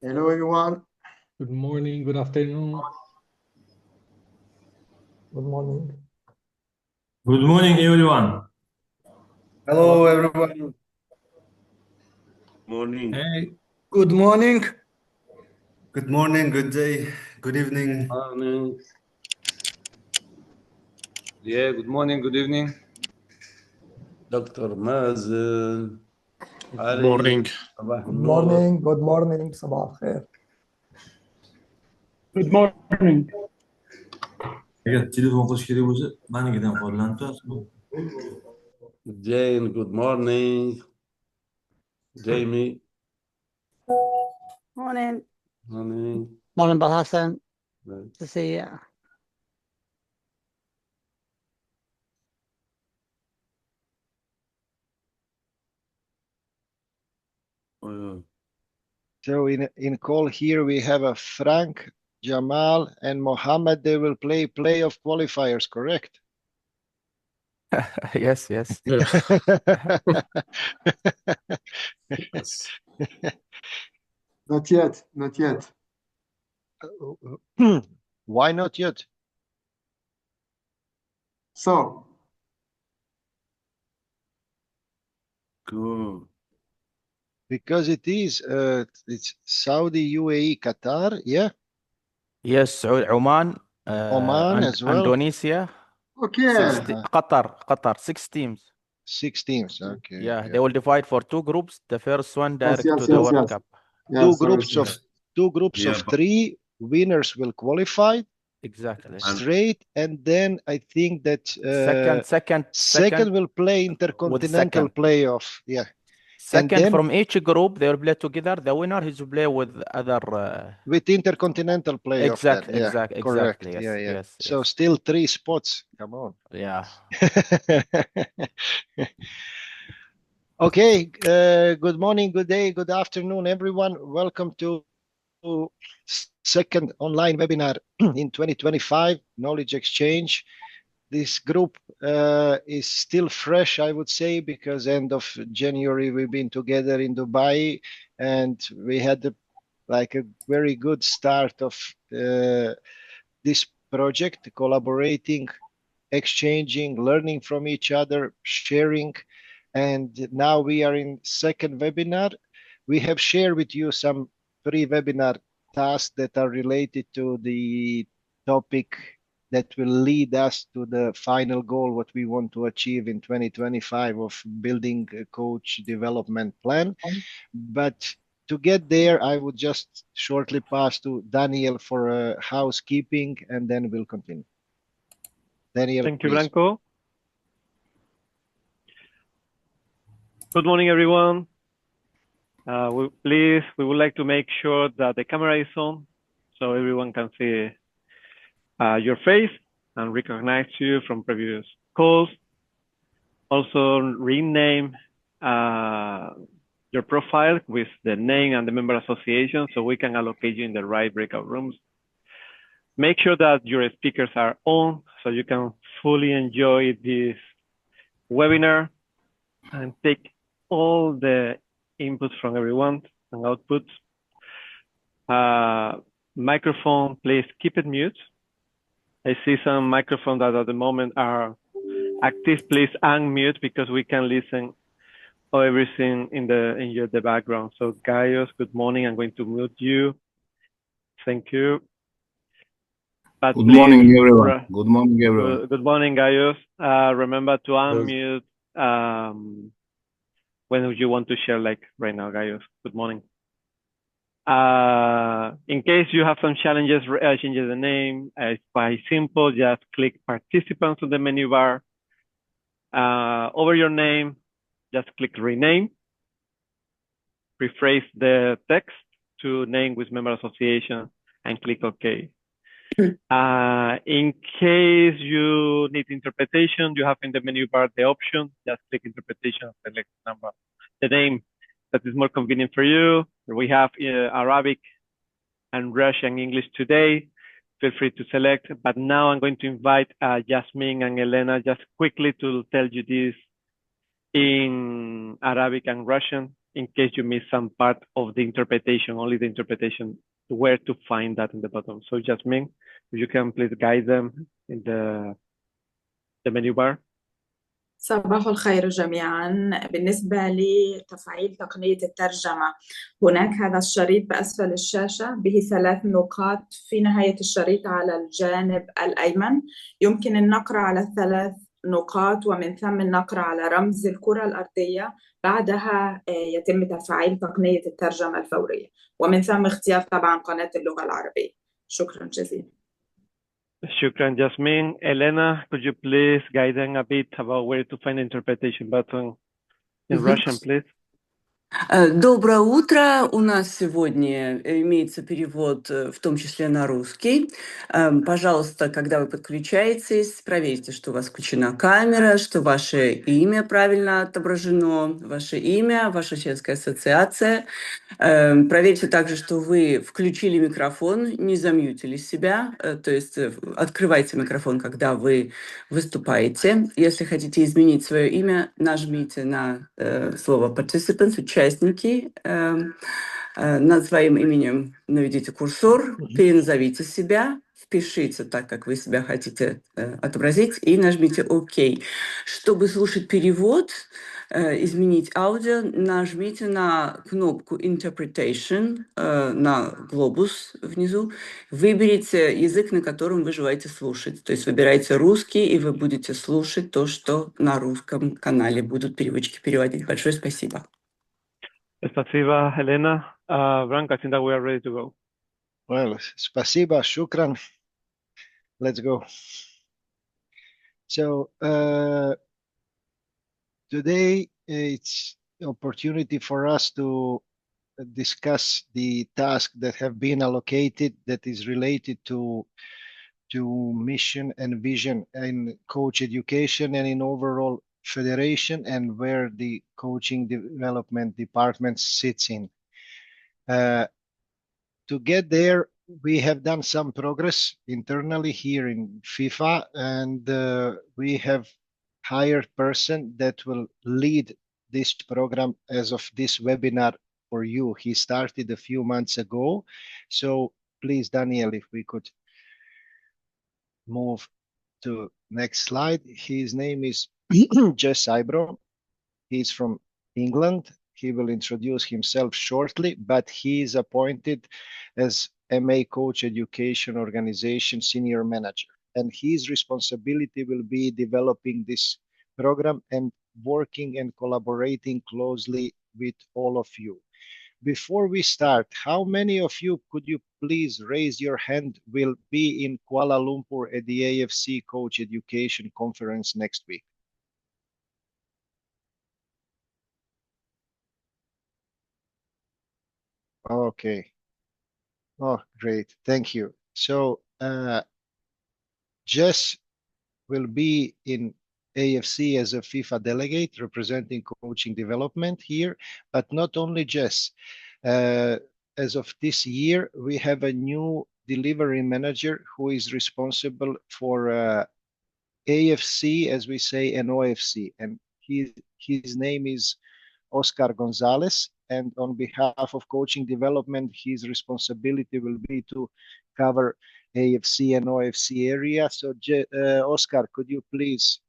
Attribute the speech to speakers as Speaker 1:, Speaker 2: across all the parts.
Speaker 1: Hello, everyone.
Speaker 2: Good morning, good afternoon.
Speaker 3: Good morning.
Speaker 4: Good morning, everyone.
Speaker 1: Hello, everyone.
Speaker 5: Morning.
Speaker 4: Hey,
Speaker 6: Good morning.
Speaker 1: Good morning, good day, good evening.
Speaker 5: Morning. Yeah, good morning, good evening. Dr. Mazen.
Speaker 7: Good morning.
Speaker 5: صباح
Speaker 3: Good
Speaker 5: النور.
Speaker 3: morning. Good morning. صباح الخير.
Speaker 8: Good morning.
Speaker 4: agar telefon qilish kerak bo'lsa, manikidan qo'llanib turasiz.
Speaker 5: Jane, good morning. Jamie.
Speaker 9: Morning.
Speaker 5: Morning.
Speaker 9: Morning, Brother Hassan.
Speaker 5: Right.
Speaker 9: To see you.
Speaker 10: So in call here we have a Frank, Jamal, and Mohammed. They will play playoff qualifiers, correct?
Speaker 7: Yes, yes.
Speaker 5: Yes.
Speaker 1: Not yet, not yet.
Speaker 10: Why not yet?
Speaker 1: So,
Speaker 5: Cool.
Speaker 10: Because it's Saudi, UAE, Qatar, yeah,
Speaker 7: Yes, Saudi, Oman,
Speaker 10: Oman
Speaker 7: and
Speaker 10: as well.
Speaker 7: Indonesia.
Speaker 1: okay.
Speaker 7: Qatar, 6 teams.
Speaker 10: 6 teams. Okay.
Speaker 7: Yeah,
Speaker 10: okay.
Speaker 7: they will divide for 2 groups. The first one direct
Speaker 1: yes,
Speaker 7: to the
Speaker 1: yes,
Speaker 7: World
Speaker 1: yes.
Speaker 7: Cup.
Speaker 1: Yeah,
Speaker 10: Two
Speaker 1: sorry,
Speaker 10: groups
Speaker 1: sorry.
Speaker 10: of two groups
Speaker 4: Yeah,
Speaker 10: of
Speaker 4: but-
Speaker 10: 3 winners will qualify
Speaker 7: Exactly.
Speaker 10: straight, and then I think that second will play intercontinental
Speaker 7: second.
Speaker 10: playoff. Yeah.
Speaker 7: Second
Speaker 10: then-
Speaker 7: from each group, they will play together. The winner is to play with other.
Speaker 10: With intercontinental playoff.
Speaker 7: Exactly,
Speaker 10: then. Yeah, correct.
Speaker 7: exactly. Yes,
Speaker 10: yeah, yeah.
Speaker 7: yes.
Speaker 10: So
Speaker 7: yes.
Speaker 10: still 3 spots. Come on.
Speaker 7: Yeah.
Speaker 10: Okay. Good morning, good day, good afternoon, everyone. Welcome to second online webinar in 2025, Knowledge Exchange. This group is still fresh, I would say, because end of January we've been together in Dubai, and we had a very good start of this project, collaborating, exchanging, learning from each other, sharing. And now we are in second webinar. We have shared with you some pre-webinar tasks that are related to the topic that will lead us to the final goal, what we want to achieve in 2025 of building a coach development plan. But to get there, I would just shortly pass to Daniel for housekeeping, and then we'll continue. Daniel,
Speaker 8: Thank you,
Speaker 10: please.
Speaker 8: Branko. Good morning, everyone. We would like to make sure that the camera is on so everyone can see your face and recognize you from previous calls. Also, rename your profile with the name and the member association so we can allocate you in the right breakout rooms. Make sure that your speakers are on so you can fully enjoy this webinar and take all the inputs from everyone and outputs. Microphone, please keep it mute. I see some microphones that at the moment are active. Please unmute because we can listen to everything in the background. So Gaius, good morning. I'm going to mute you. Thank you. But
Speaker 11: Good
Speaker 8: please,
Speaker 11: morning, everyone. Good morning, everyone.
Speaker 8: Good morning, Gaius. Remember to unmute when you want to share, like right now, Gaius. Good morning. In case you have some challenges, changing the name, it's quite simple. Just click participants on the menu bar. Over your name, just click rename. Rephrase the text to name with member association and click OK. In case you need interpretation, you have in the menu bar the option, just click interpretation, select the name that is more convenient for you. We have Arabic and Russian English today. Feel free to select, but now I'm going to invite Jasmine and Elena just quickly to tell you this in Arabic and Russian. in case you miss some part of the interpretation, only the interpretation, where to find that in the bottom. So Jasmine, if you can please guide them in the menu bar.
Speaker 6: صباح الخير جميعا. بالنسبة لتفعيل تقنية الترجمة، هناك هذا الشريط بأسفل الشاشة به 3 نقاط في نهاية الشريط على الجانب الأيمن. يمكن النقر على ال3 نقاط ومن ثم النقر على رمز الكرة الأرضية. بعدها يتم تفعيل تقنية الترجمة الفورية، ومن ثم اختيار طبعا قناة اللغة العربية. شكرا جزيلا.
Speaker 8: Shukran, Jasmine. Elena, could you please guide them a bit about where to find the interpretation button in Russian, please?
Speaker 9: Доброе утро. У нас сегодня имеется перевод, в том числе на русский. Пожалуйста, когда вы подключаетесь, проверьте, что у вас включена камера, что ваше имя правильно отображено, ваше имя, ваша членская ассоциация. Проверьте также, что вы включили микрофон, не замьютили себя, то есть открывайте микрофон, когда вы выступаете. Если хотите изменить свое имя, нажмите на слово participants, участники, над своим именем наведите курсор, переназовите себя, впишите так, как вы себя хотите отобразить, и нажмите ОК. Чтобы слушать перевод, изменить аудио, нажмите на кнопку Interpretation на глобус внизу, выберите язык, на котором вы желаете слушать. То есть выбирайте русский, и вы будете слушать то, что на русском канале будут переводчики переводить. Большое спасибо.
Speaker 8: Спасибо, Elena. Branko, I think that we are ready to go.
Speaker 10: Well, spasiba, shukran. Let's go. So today it's an opportunity for us to discuss the tasks that have been allocated that is related to mission and vision in coach education and in overall federation, and where the coaching development department sits in. To get there, we have done some progress internally here in FIFA, and we have hired person that will lead this program as of this webinar for you. He started a few months ago. So please, Daniel, if we could move to next slide. His name is Jess Ibro. He's from England. He will introduce himself shortly, but he is appointed as MA Coach Education Organization Senior Manager. And his responsibility will be developing this program and working and collaborating closely with all of you. Before we start, how many of you, could you please raise your hand, will be in Kuala Lumpur at the AFC Coach Education Conference next week? Okay. Oh, great. Thank you. So Jess will be in AFC as a FIFA delegate representing coaching development here, but not only Jess. As of this year, we have a new delivery manager who is responsible for AFC, as we say, and OFC. And his name is Oscar Gonzalez. And on behalf of coaching development, his responsibility will be to cover AFC and OFC area. So Oscar, could you please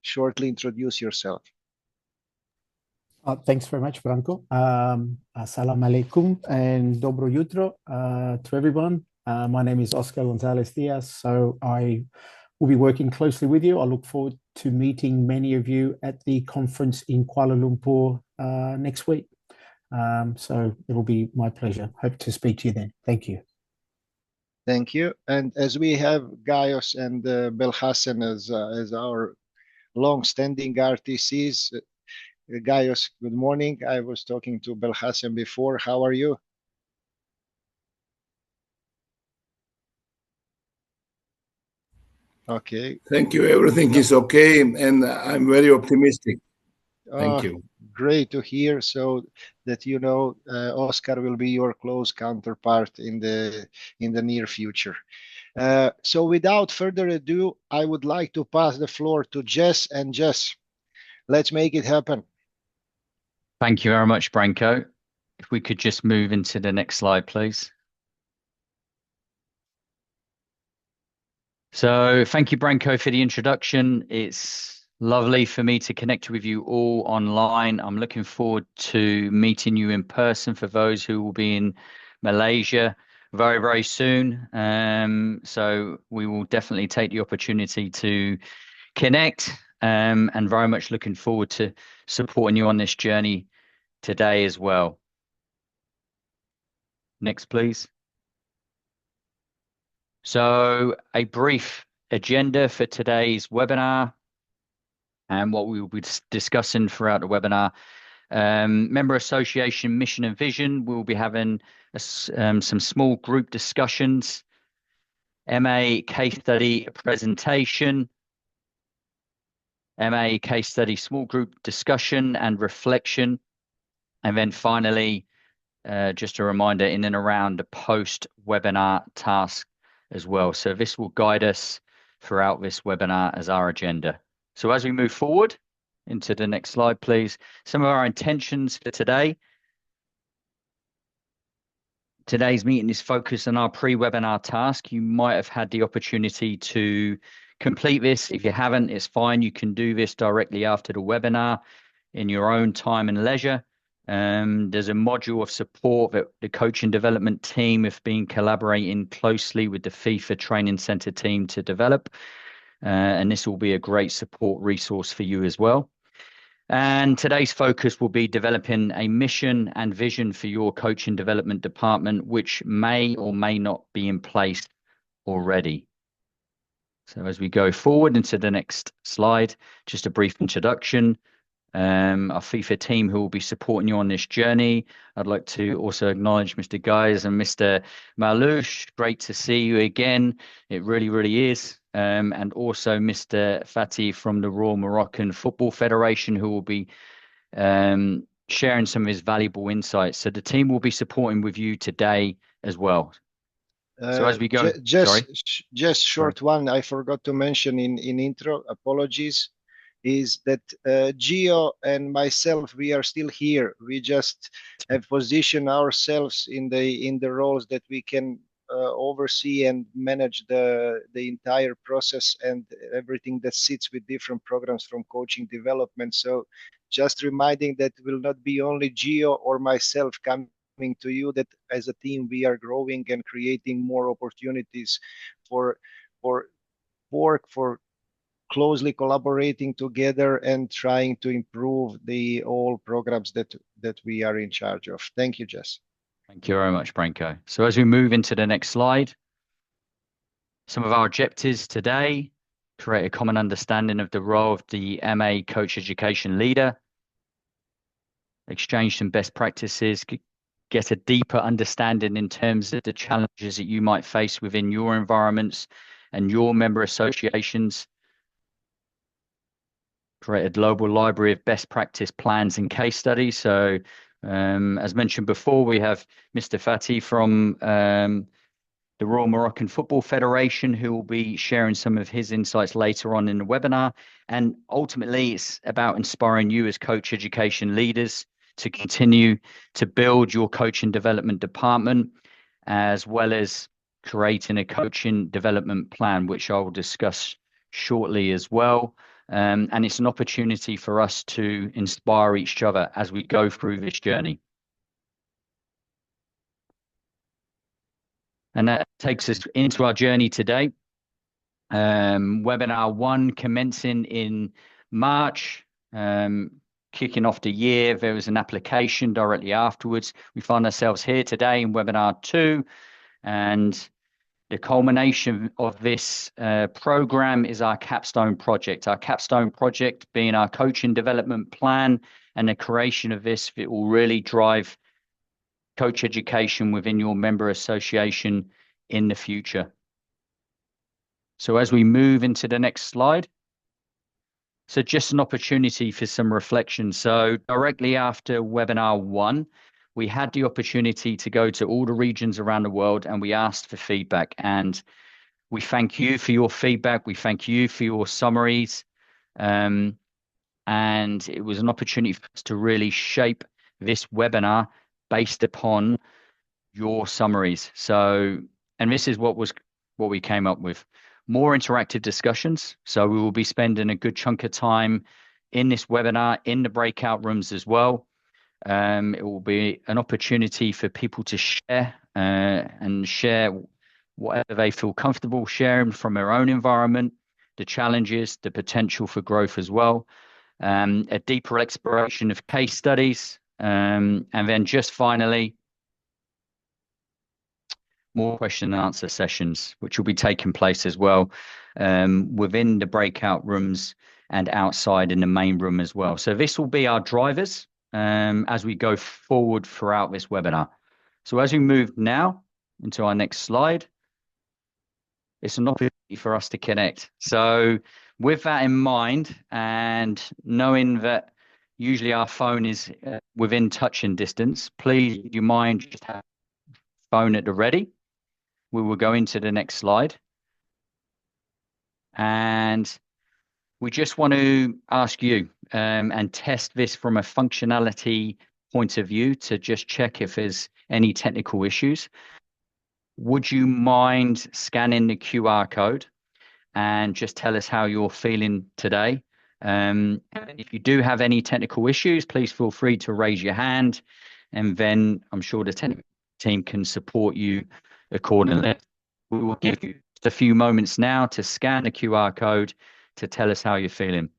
Speaker 10: shortly introduce yourself?
Speaker 12: Thanks very much, Branko. Assalamu alaikum and dobro jutro to everyone. My name is Oscar Gonzalez Diaz, so I will be working closely with you. I look forward to meeting many of you at the conference in Kuala Lumpur next week. So it will be my pleasure. Hope to speak to you then. Thank you.
Speaker 10: Thank you. And as we have Gaius and Belhassan as our long-standing RTCs, Gaius, good morning. I was talking to Belhassan before. How are you? Okay.
Speaker 11: Thank you. Everything is okay, and I'm very optimistic. Thank you.
Speaker 10: Great to hear. So that you know, Oscar will be your close counterpart in the near future. So without further ado, I would like to pass the floor to Jess. And Jess, let's make it happen.
Speaker 13: Thank you very much, Branko. If we could just move into the next slide, please. So thank you, Branko, for the introduction. It's lovely for me to connect with you all online. I'm looking forward to meeting you in person for those who will be in Malaysia very, very soon. So we will definitely take the opportunity to connect, and very much looking forward to supporting you on this journey today as well. Next, please. So a brief agenda for today's webinar and what we will be discussing throughout the webinar. Member Association mission and vision. We'll be having some small group discussions, MA case study presentation, MA case study small group discussion and reflection. And then finally, just a reminder in and around the post-webinar task as well. So this will guide us throughout this webinar as our agenda. So as we move forward into the next slide, please, some of our intentions for today. Today's meeting is focused on our pre-webinar task. You might have had the opportunity to complete this. If you haven't, it's fine. You can do this directly after the webinar in your own time and leisure. There's a module of support that the coaching development team have been collaborating closely with the FIFA Training Center team to develop. And this will be a great support resource for you as well. And today's focus will be developing a mission and vision for your coaching development department, which may or may not be in place already. So as we go forward into the next slide, just a brief introduction. Our FIFA team who will be supporting you on this journey. I'd like to also acknowledge Mr. Guys and Mr. Malouche. Great to see you again. It really, really is. And also Mr. Fatih from the Royal Moroccan Football Federation, who will be sharing some of his valuable insights. So the team will be supporting with you today as well. So as we go,
Speaker 10: just short one, I forgot to mention in intro, apologies, is that Gio and myself, we are still here. We just have positioned ourselves in the roles that we can oversee and manage the entire process and everything that sits with different programs from coaching development. So just reminding that will not be only Gio or myself coming to you, that as a team we are growing and creating more opportunities for work, for closely collaborating together and trying to improve the all programs that we are in charge of. Thank you, Jess.
Speaker 13: Thank you very much, Branko. So as we move into the next slide, some of our objectives today: create a common understanding of the role of the MA coach education leader, exchange some best practices, get a deeper understanding in terms of the challenges that you might face within your environments and your member associations, create a global library of best practice plans and case studies. So as mentioned before, we have Mr. Fatih from the Royal Moroccan Football Federation, who will be sharing some of his insights later on in the webinar. And ultimately, it's about inspiring you as coach education leaders to continue to build your coaching development department, as well as creating a coaching development plan, which I will discuss shortly as well. And it's an opportunity for us to inspire each other as we go through this journey. And that takes us into our journey today. Webinar 1 commencing in March, kicking off the year. There was an application directly afterwards. We find ourselves here today in webinar 2, and the culmination of this program is our capstone project. Our capstone project being our coaching development plan, and the creation of this, it will really drive coach education within your member association in the future. So as we move into the next slide, so just an opportunity for some reflection. So directly after webinar 1, we had the opportunity to go to all the regions around the world and we asked for feedback. And we thank you for your feedback. We thank you for your summaries. and it was an opportunity for us to really shape this webinar based upon your summaries. So, and this is what we came up with. More interactive discussions. So we will be spending a good chunk of time in this webinar, in the breakout rooms as well. It will be an opportunity for people to share and share whatever they feel comfortable sharing from their own environment, the challenges, the potential for growth as well, a deeper exploration of case studies, and then just finally, more question and answer sessions, which will be taking place as well within the breakout rooms and outside in the main room as well. So this will be our drivers as we go forward throughout this webinar. So as we move now into our next slide, it's an opportunity for us to connect. So with that in mind, and knowing that usually our phone is within touching distance, please, do you mind just have phone at the ready? We will go into the next slide. And we just want to ask you and test this from a functionality point of view to just check if there's any technical issues. Would you mind scanning the QR code and just tell us how you're feeling today? And if you do have any technical issues, please feel free to raise your hand, and then I'm sure the technical team can support you accordingly. We will give you just a few moments now to scan the QR code to tell us how you're feeling.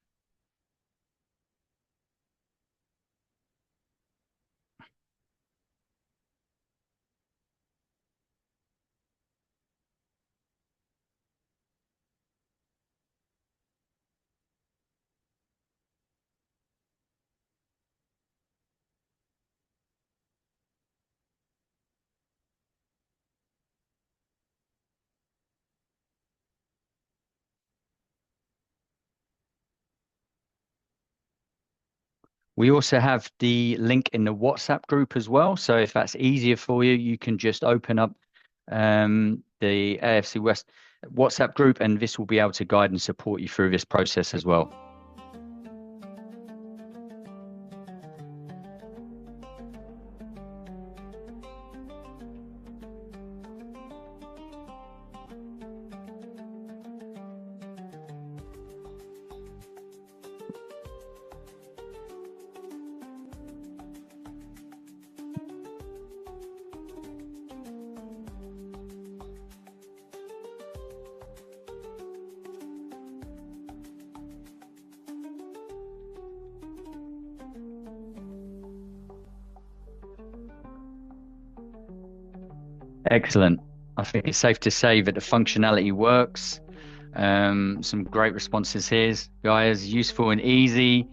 Speaker 13: We also have the link in the WhatsApp group as well. So if that's easier for you, you can just open up the AFC West WhatsApp group, and this will be able to guide and support you through this process as well. Excellent. I think it's safe to say that the functionality works. Some great responses here, guys. Useful and easy.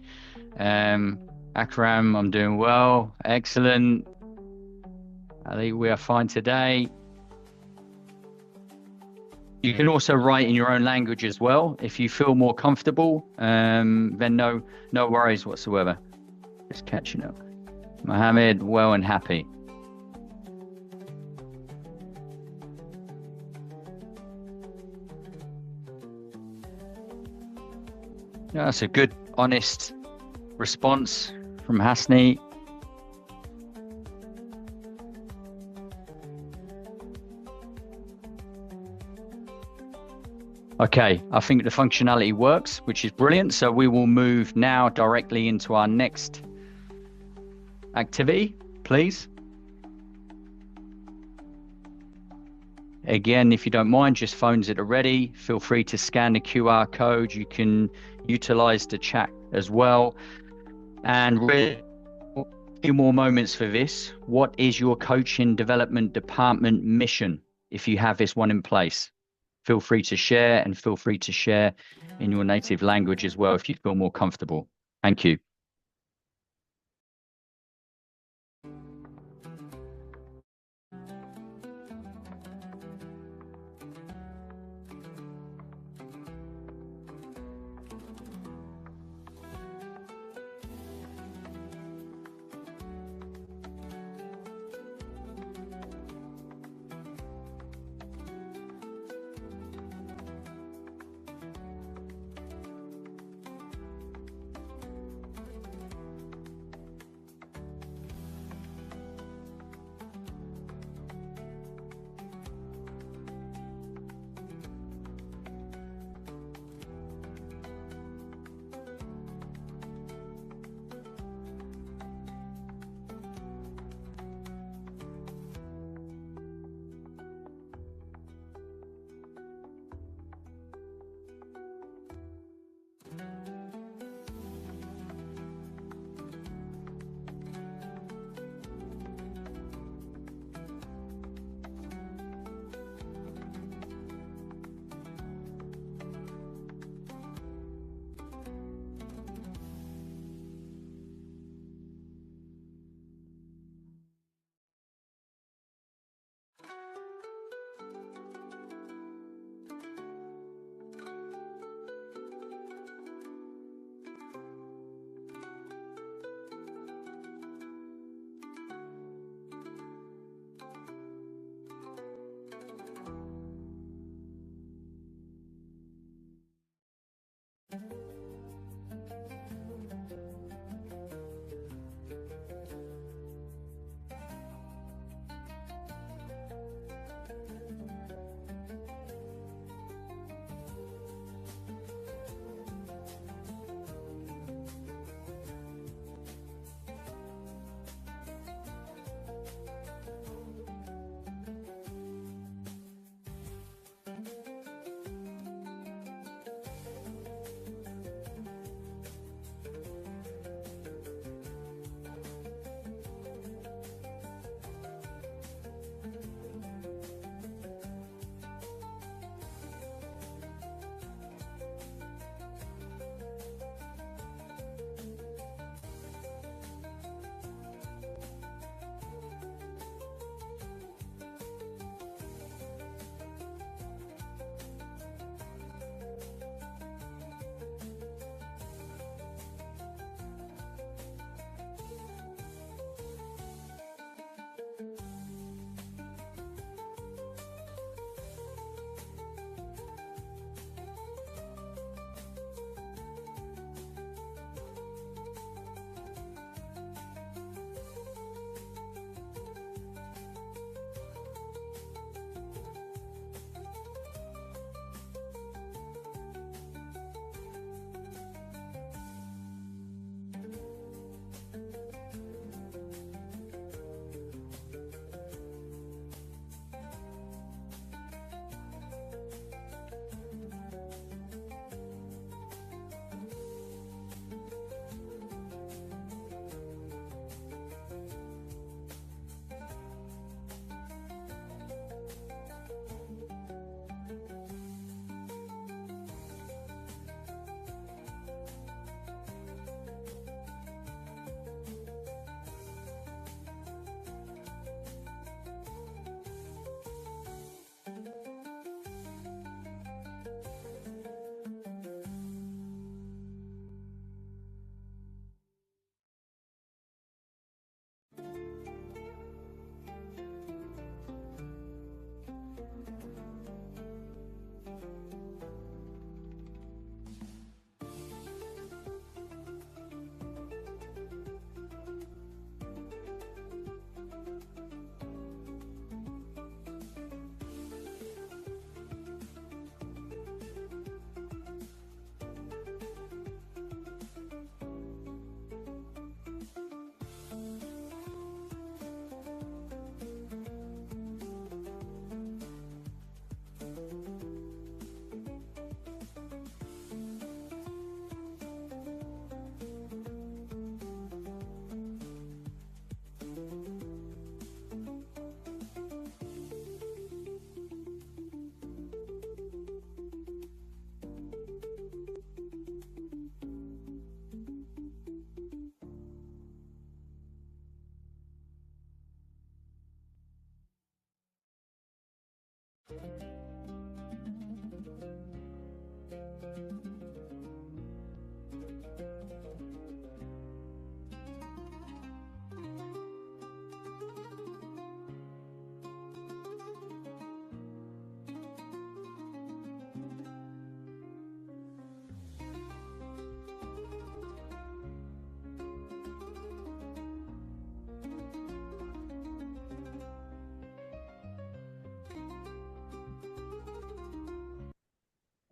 Speaker 13: Akram, I'm doing well. Excellent. Ali, we are fine today. You can also write in your own language as well. If you feel more comfortable, then no worries whatsoever. Just catching up. Mohammed, well and happy. Yeah, that's a good, honest response from Hasni. Okay, I think the functionality works, which is brilliant. So we will move now directly into our next activity, please. Again, if you don't mind, just phones at the ready. Feel free to scan the QR code. You can utilize the chat as well. And really, a few more moments for this. What is your coaching development department mission if you have this one in place? Feel free to share, and feel free to share in your native language as well if you feel more comfortable. Thank you.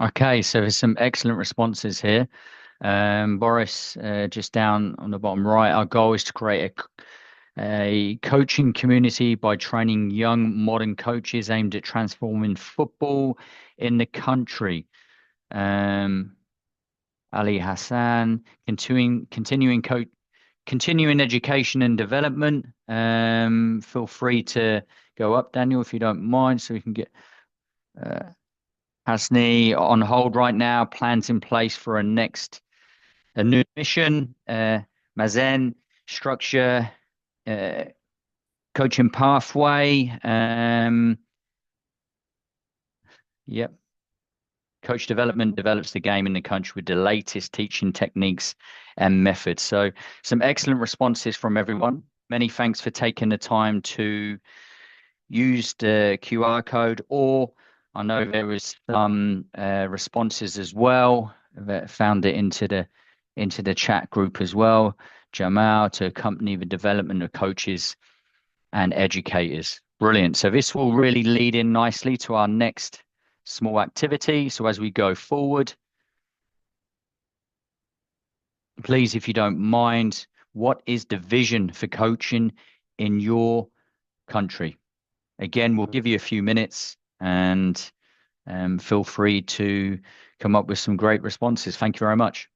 Speaker 13: Okay, so there's some excellent responses here. Boris, just down on the bottom right, our goal is to create a coaching community by training young modern coaches aimed at transforming football in the country. Ali Hassan, continuing education and development. Feel free to go up, Daniel, if you don't mind, so we can get Hasni on hold right now. Plans in place for a new mission. Mazen, structure, coaching pathway. Yep. Coach development develops the game in the country with the latest teaching techniques and methods. So some excellent responses from everyone. Many thanks for taking the time to use the QR code, or I know there was some responses as well that found it into the chat group as well. Jamal, to accompany the development of coaches and educators. Brilliant. So this will really lead in nicely to our next small activity. So as we go forward, please, if you don't mind, what is the vision for coaching in your country? Again, we'll give you a few minutes and feel free to come up with some great responses. Thank you very much.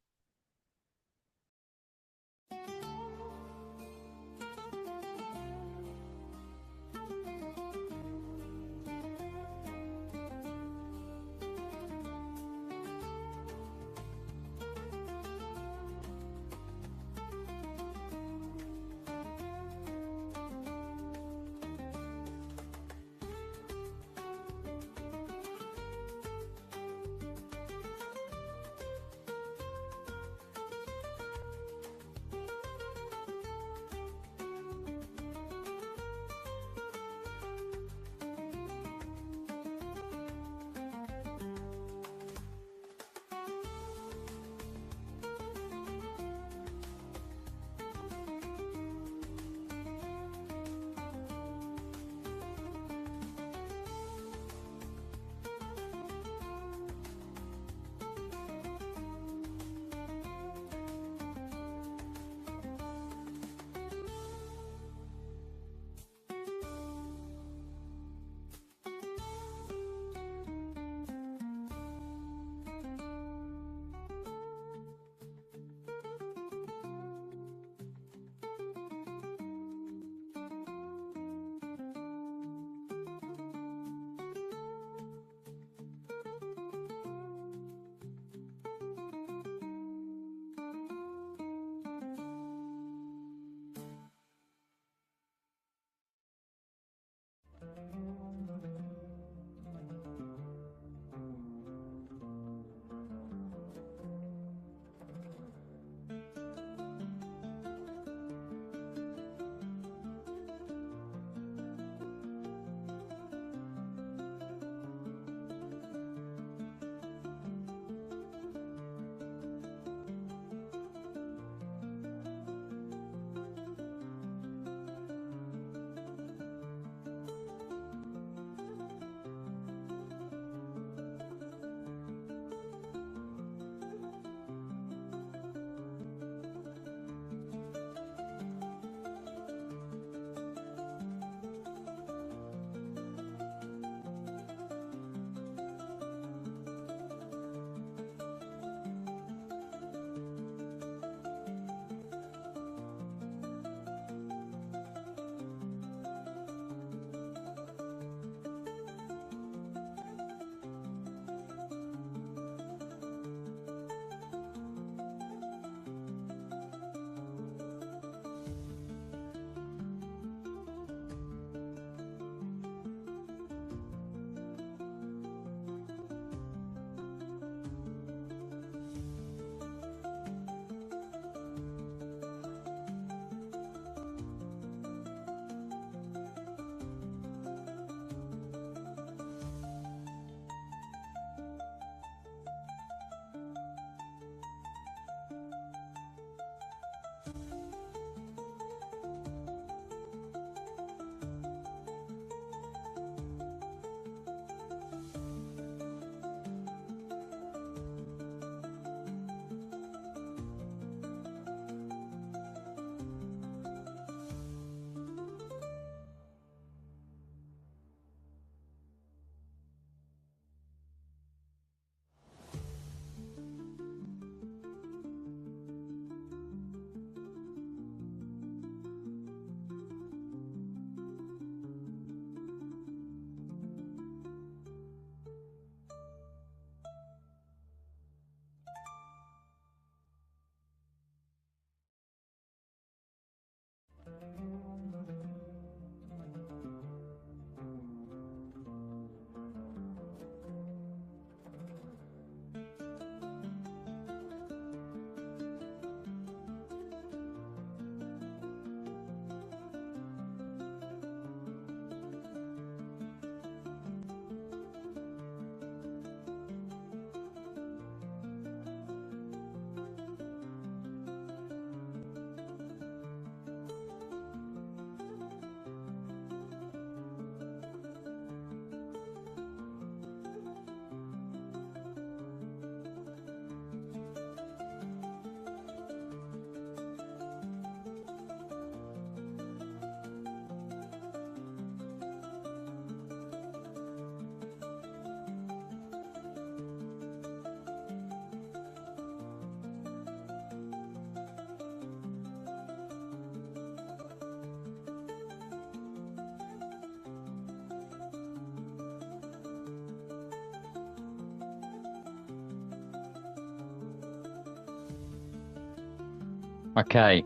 Speaker 13: Okay.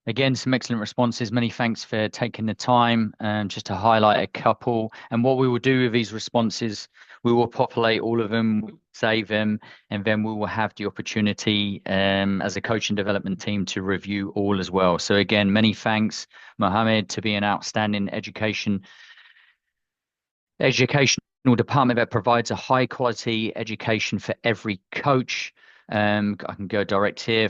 Speaker 13: Again, some excellent responses. Many thanks for taking the time just to highlight a couple. And what we will do with these responses, we will populate all of them, save them, and then we will have the opportunity as a coaching development team to review all as well. So again, many thanks, Mohammed, to be an outstanding educational department that provides a high quality education for every coach. I can go direct here.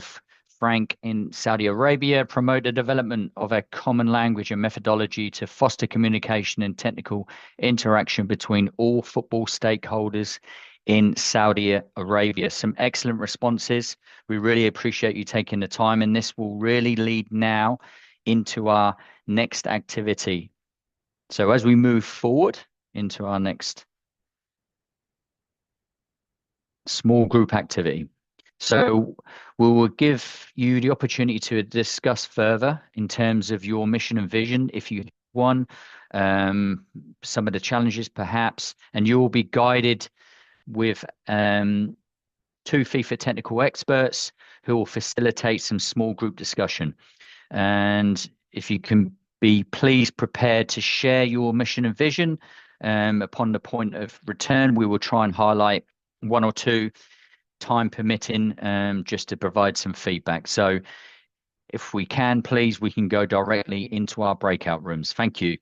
Speaker 13: Frank in Saudi Arabia promote the development of a common language and methodology to foster communication and technical interaction between all football stakeholders in Saudi Arabia. Some excellent responses. We really appreciate you taking the time, and this will really lead now into our next activity. So as we move forward into our next small group activity. So we will give you the opportunity to discuss further in terms of your mission and vision, if you have one, some of the challenges perhaps, and you will be guided with two FIFA technical experts who will facilitate some small group discussion. And if you can be please prepared to share your mission and vision upon the point of return, we will try and highlight one or two, time permitting, just to provide some feedback. So if we can, please, we can go directly into our breakout rooms. Thank you.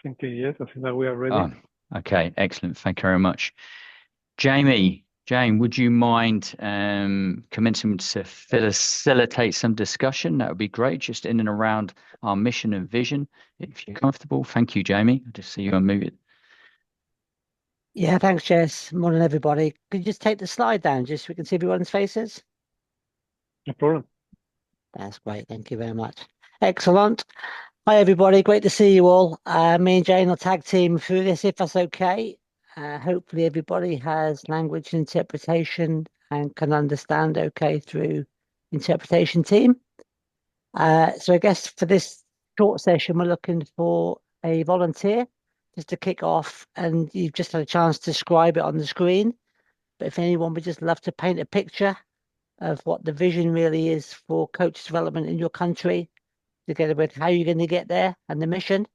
Speaker 8: I think yes, I think that we are ready.
Speaker 13: Oh, okay, excellent. Thank you very much. Jane, would you mind commencing to facilitate some discussion? That would be great, just in and around our mission and vision, if you're comfortable. Thank you, Jamie. I just see you unmute.
Speaker 14: Yeah, thanks, Jess. Morning, everybody. Could you just take the slide down just so we can see everyone's faces?
Speaker 8: No problem.
Speaker 14: That's great. Thank you very much. Excellent. Hi, everybody. Great to see you all. Me and Jane will tag team through this if that's okay. Hopefully everybody has language interpretation and can understand okay through interpretation team. So I guess for this short session, we're looking for a volunteer just to kick off, and you've just had a chance to describe it on the screen. But if anyone would just love to paint a picture of what the vision really is for coach development in your country, together with how you're going to get there and the mission,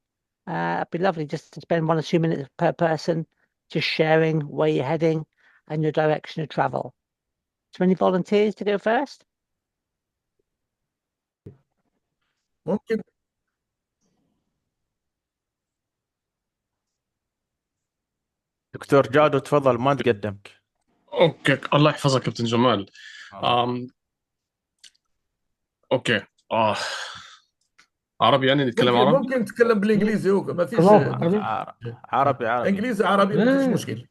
Speaker 14: it'd be lovely just to spend 1 or 2 minutes per person just sharing where you're heading and your direction of travel. So any volunteers to go first?
Speaker 11: ممكن.
Speaker 7: دكتور جادو تفضل، ما تقدمك.
Speaker 15: اوكي، الله يحفظك كابتن جمال. اوكي. عربي يعني نتكلم عربي؟
Speaker 11: ممكن تتكلم بالانجليزي، هو ما فيش
Speaker 7: عربي
Speaker 11: انجليزي عربي ما فيش مشكله.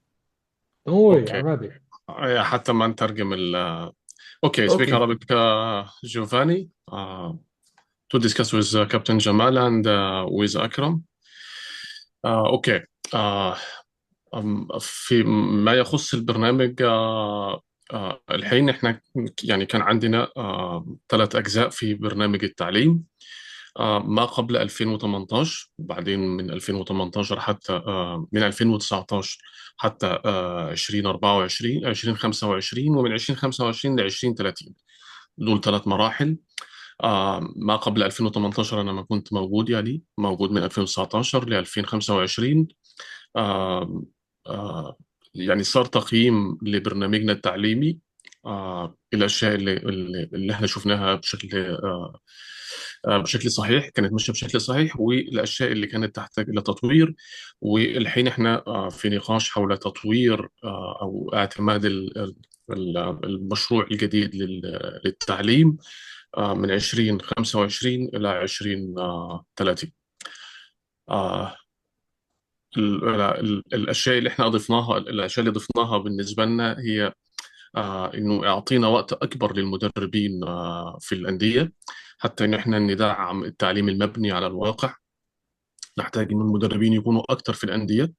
Speaker 2: اوكي عربي.
Speaker 15: حتى ما نترجم اوكي. Speak Arabic, Giovanni, to discuss with Captain Jamal and with Akram. اوكي. في ما يخص البرنامج، الحين احنا يعني كان عندنا 3 أجزاء في برنامج التعليم ما قبل 2018، بعدين من 2018 حتى من 2019 حتى 2024 2025، ومن 2025 ل 2030. دول 3 مراحل. ما قبل 2018 أنا ما كنت موجود، يعني موجود من 2019 ل 2025. يعني صار تقييم لبرنامجنا التعليمي، الأشياء اللي احنا شفناها بشكل بشكل صحيح، كانت ماشيه بشكل صحيح، والاشياء اللي كانت تحتاج الى تطوير. والحين احنا في نقاش حول تطوير او اعتماد المشروع الجديد للتعليم من 2025 إلى 2030. الأشياء اللي ضفناها بالنسبة لنا هي إنه يعطينا وقت أكبر للمدربين في الأندية، حتى إن إحنا ندعم التعليم المبني على الواقع. نحتاج إن المدربين يكونوا أكثر في الأندية،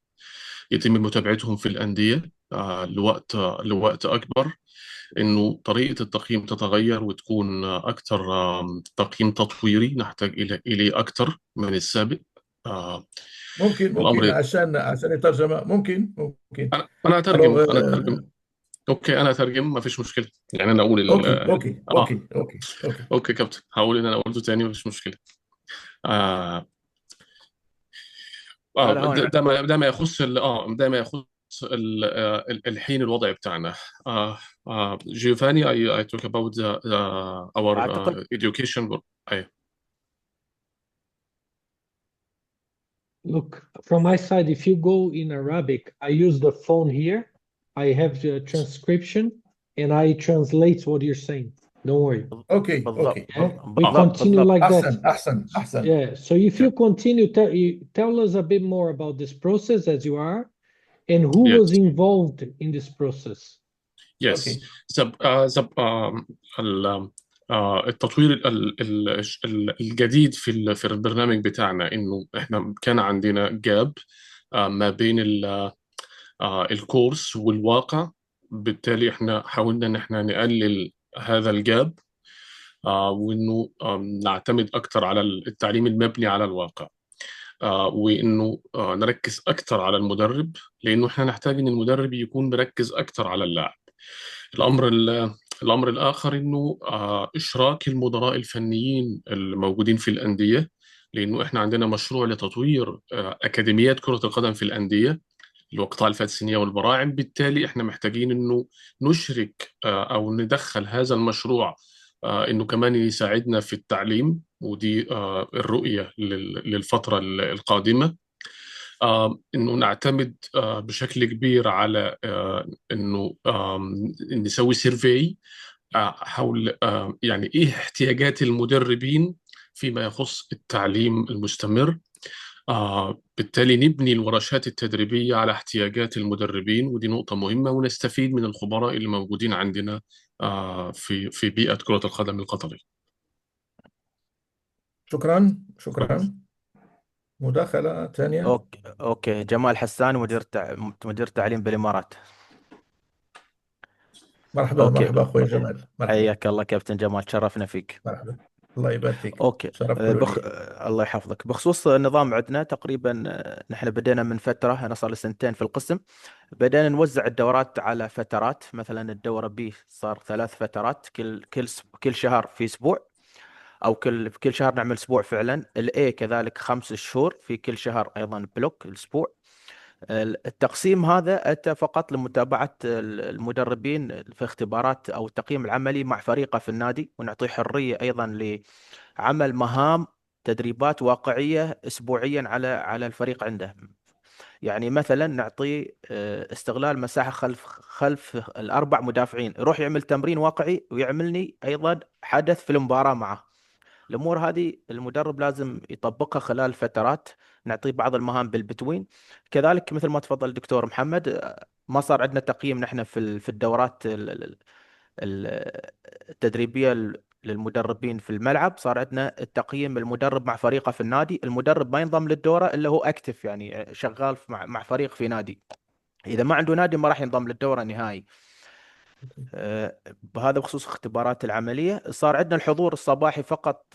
Speaker 15: يتم متابعتهم في الأندية لوقت أكبر، إنه طريقة التقييم تتغير وتكون أكثر تقييم تطويري، نحتاج إليه أكثر من السابق.
Speaker 16: ممكن
Speaker 15: الأمر
Speaker 16: عشان الترجمة ممكن
Speaker 15: أنا أترجم
Speaker 16: Alors,
Speaker 15: أنا أترجم أوكي، أنا أترجم، ما فيش مشكلة. يعني أنا أقول أوكي كابتن، هقول إن أنا قلته تاني، ما فيش مشكلة. آه
Speaker 7: لا لا هون
Speaker 15: ده ما يخص الحين الوضع بتاعنا. جيوفاني I talk about our
Speaker 7: أعتقد
Speaker 15: education. أي.
Speaker 2: Look, from my side, if you go in Arabic, I use the phone here. I have the transcription and I translate what you're saying. Don't worry.
Speaker 16: Okay.
Speaker 2: Yeah? We
Speaker 7: بالضبط
Speaker 2: continue like that.
Speaker 16: أحسن.
Speaker 2: Yeah. So if you continue, tell us a bit more about this process as you are, and who
Speaker 15: Yes.
Speaker 2: was involved in this process.
Speaker 15: Yes.
Speaker 16: Okay.
Speaker 15: التطوير الجديد في البرنامج بتاعنا، انه احنا كان عندنا جاب ما بين الكورس والواقع. بالتالي احنا حاولنا ان احنا نقلل هذا الجاب، وانه نعتمد اكثر على التعليم المبني على الواقع، وانه نركز اكثر على المدرب، لانه احنا نحتاج ان المدرب يكون مركز اكثر على اللاعب. الامر الاخر انه اشراك المدراء الفنيين الموجودين في الانديه، لانه احنا عندنا مشروع لتطوير اكاديميات كره القدم في الانديه، اللي هو قطاع الفاتسينيه والبراعم. بالتالي احنا محتاجين انه نشرك او ندخل هذا المشروع انه كمان يساعدنا في التعليم، ودي الرؤيه للفتره القادمه. انه نعتمد بشكل كبير على انه نسوي سيرفي حول يعني ايه احتياجات المدربين فيما يخص التعليم المستمر. بالتالي نبني الورشات التدريبية على احتياجات المدربين، ودي نقطة مهمة، ونستفيد من الخبراء اللي موجودين عندنا في بيئة كرة القدم القطرية.
Speaker 16: شكرا. مداخلة ثانية.
Speaker 7: اوكي جمال حسان، مدير تعليم بالامارات.
Speaker 16: مرحبا أخوي جمال. مرحبا.
Speaker 7: حياك الله كابتن جمال، تشرفنا فيك.
Speaker 16: مرحبا. الله يبارك فيك.
Speaker 7: اوكي
Speaker 16: شرف كله لي.
Speaker 7: الله يحفظك. بخصوص النظام عندنا تقريبا نحن بدينا من فترة، انا صار لي سنتين في القسم. بدأنا نوزع الدورات على فترات. مثلا الدورة بي صار 3 فترات، كل شهر في اسبوع، او كل شهر نعمل اسبوع فعلا. الاي كذلك 5 شهور، في كل شهر ايضا بلوك الاسبوع. التقسيم هذا أتى فقط لمتابعة المدربين في اختبارات أو التقييم العملي مع فريقه في النادي، ونعطيه حرية أيضا لعمل مهام تدريبات واقعية أسبوعيا على الفريق عنده. يعني مثلا نعطيه استغلال مساحة خلف الأربع مدافعين، يروح يعمل تمرين واقعي ويعملني أيضا حدث في المباراة معه. الامور هذه المدرب لازم يطبقها خلال فترات، نعطيه بعض المهام بالبتوين. كذلك مثل ما تفضل الدكتور محمد، ما صار عندنا تقييم نحن في الدورات التدريبيه للمدربين في الملعب. صار عندنا التقييم المدرب مع فريقه في النادي. المدرب ما ينضم للدوره الا هو اكتف، يعني شغال مع فريق في نادي. اذا ما عنده نادي ما راح ينضم للدوره نهائي. بهذا بخصوص اختبارات العملية. صار عندنا الحضور الصباحي فقط،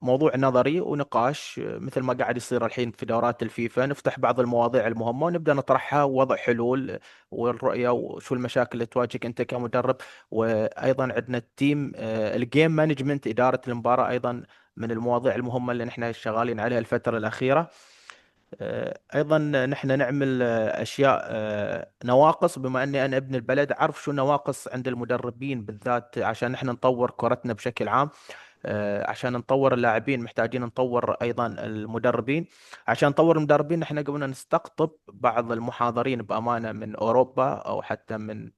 Speaker 7: موضوع نظري ونقاش، مثل ما قاعد يصير الحين في دورات الفيفا. نفتح بعض المواضيع المهمة ونبدأ نطرحها ووضع حلول والرؤية وشو المشاكل اللي تواجهك أنت كمدرب. وأيضا عندنا التيم الجيم مانجمنت، إدارة المباراة، أيضا من المواضيع المهمة اللي نحن شغالين عليها الفترة الأخيرة. ايضا نحن نعمل اشياء نواقص، بما اني انا ابن البلد اعرف شو النواقص عند المدربين بالذات، عشان نحن نطور كرتنا بشكل عام. عشان نطور اللاعبين محتاجين نطور أيضا المدربين. عشان نطور المدربين احنا قمنا نستقطب بعض المحاضرين بأمانة من أوروبا أو حتى من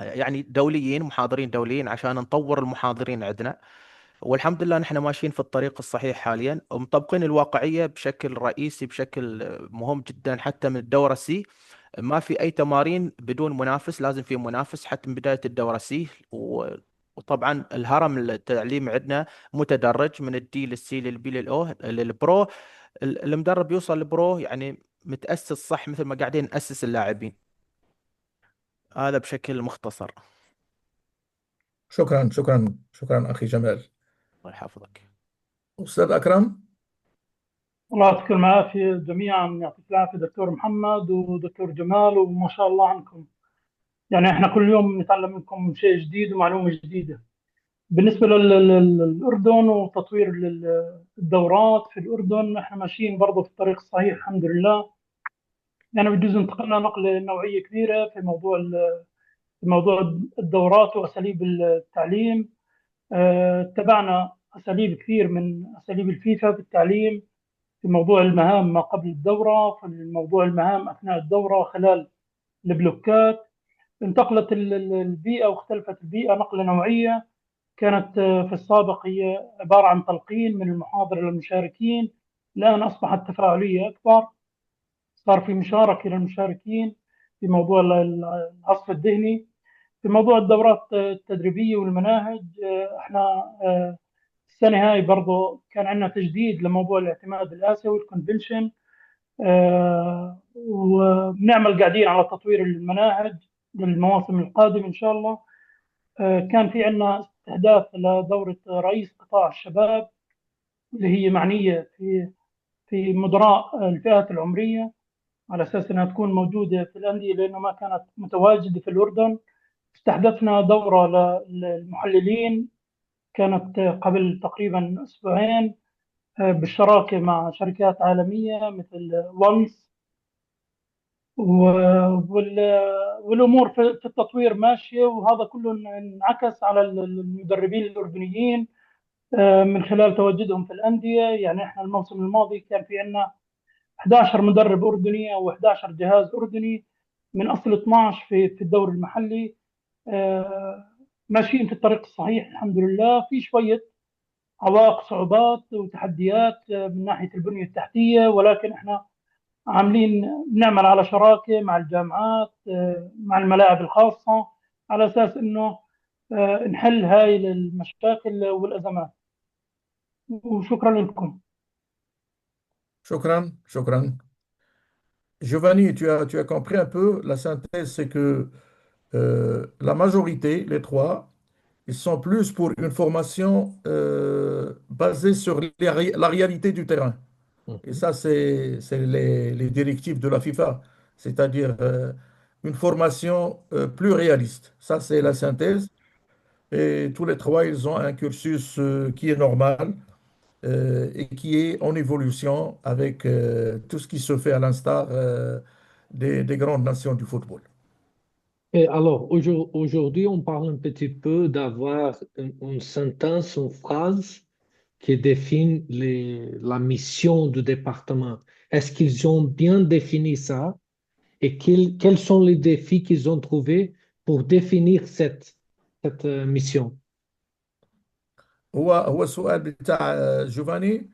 Speaker 7: يعني دوليين، محاضرين دوليين، عشان نطور المحاضرين عندنا. والحمد لله نحن ماشيين في الطريق الصحيح حاليا، ومطبقين الواقعية بشكل رئيسي بشكل مهم جدا. حتى من الدورة سي ما في أي تمارين بدون منافس، لازم في منافس حتى من بداية الدورة سي. وطبعا الهرم التعليم عندنا متدرج من الدي للسي للبي للأو للبرو. المدرب يوصل للبرو يعني متأسس صح، مثل ما قاعدين نأسس اللاعبين. هذا بشكل مختصر.
Speaker 16: شكرا شكرا شكرا أخي جمال.
Speaker 7: الله يحفظك.
Speaker 16: أستاذ أكرم.
Speaker 17: الله يعطيكم العافية جميعا، يعطيك العافية دكتور محمد ودكتور جمال، وما شاء الله عنكم. يعني احنا كل يوم نتعلم منكم شيء جديد ومعلومة جديدة. بالنسبة للأردن وتطوير الدورات في الأردن، احنا ماشيين برضه في الطريق الصحيح الحمد لله. يعني بجوز انتقلنا نقلة نوعية كبيرة في موضوع الدورات وأساليب التعليم. اتبعنا أساليب كثير من أساليب الفيفا في التعليم، في موضوع المهام ما قبل الدورة، في موضوع المهام أثناء الدورة خلال البلوكات. انتقلت البيئة واختلفت البيئة نقلة نوعية. كانت في السابق هي عبارة عن تلقين من المحاضر للمشاركين، الآن أصبحت تفاعلية أكبر، صار في مشاركة للمشاركين في موضوع العصف الذهني. في موضوع الدورات التدريبية والمناهج، احنا السنة هاي برضو كان عندنا تجديد لموضوع الاعتماد الآسيوي الكونفنشن، وبنعمل قاعدين على تطوير المناهج للمواسم القادمة إن شاء الله. كان في عندنا استهداف لدورة رئيس قطاع الشباب اللي هي معنية في مدراء الفئات العمرية، على أساس أنها تكون موجودة في الأندية لأنه ما كانت متواجدة في الأردن. استحدثنا دورة للمحللين كانت قبل تقريبا أسبوعين، بالشراكة مع شركات عالمية مثل وانس، والأمور في التطوير ماشية. وهذا كله انعكس على المدربين الأردنيين من خلال تواجدهم في الأندية. يعني احنا الموسم الماضي كان في عندنا 11 مدرب أردني أو 11 جهاز أردني من أصل 12 في الدوري المحلي. ماشيين في الطريق الصحيح الحمد لله. في شوية عوائق صعوبات وتحديات من ناحية البنية التحتية، ولكن احنا عاملين بنعمل على شراكة مع الجامعات مع الملاعب الخاصة على أساس إنه نحل هاي المشاكل والأزمات. وشكرا لكم.
Speaker 16: شكرا شكرا. Giovanni, tu as compris un peu la synthèse, c'est que la majorité, les trois, ils sont plus pour une formation basée sur la réalité du terrain. Et ça, c'est les directives de la FIFA, c'est-à-dire une formation plus réaliste. Ça, c'est la synthèse. Et tous les trois, ils ont un cursus qui est normal et qui est en évolution avec tout ce qui se fait à l'instar des grandes nations du football.
Speaker 2: Et alors, aujourd'hui, on parle un petit peu d'avoir une sentence, une phrase qui définit la mission du département. Est-ce qu'ils ont bien défini ça? Et quels sont les défis qu'ils ont trouvés pour définir cette mission?
Speaker 16: هو السؤال بتاع جوفاني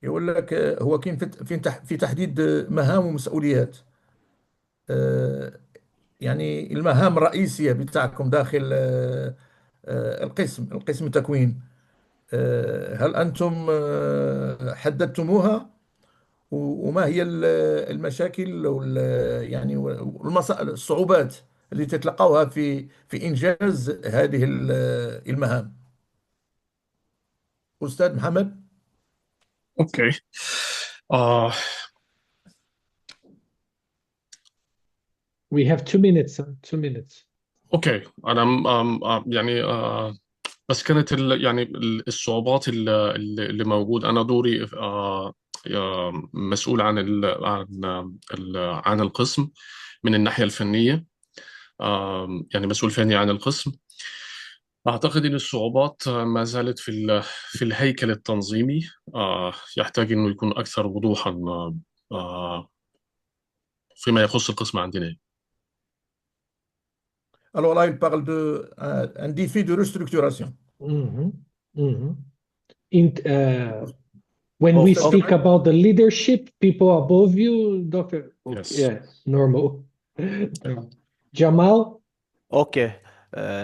Speaker 16: يقول لك هو كاين في تحديد مهام ومسؤوليات. يعني المهام الرئيسية بتاعكم داخل القسم التكوين، هل أنتم حددتموها؟ وما هي المشاكل يعني الصعوبات اللي تتلقوها في إنجاز هذه المهام؟ أستاذ محمد.
Speaker 15: اوكي. آه
Speaker 2: We have 2 minutes. 2 minutes.
Speaker 15: اوكي. انا يعني بس كانت يعني الصعوبات اللي موجود. انا دوري مسؤول عن عن القسم من الناحية الفنية. يعني مسؤول فني عن القسم. أعتقد أن الصعوبات ما زالت في الهيكل التنظيمي. يحتاج أنه يكون أكثر وضوحا فيما يخص القسم عندنا.
Speaker 16: Alors là, il parle d'un défi de restructuration.
Speaker 2: Mhm, mhm. When we speak about the leadership, people above you, Doctor. Okay,
Speaker 15: Yes.
Speaker 2: yeah, normal. جمال.
Speaker 7: اوكي.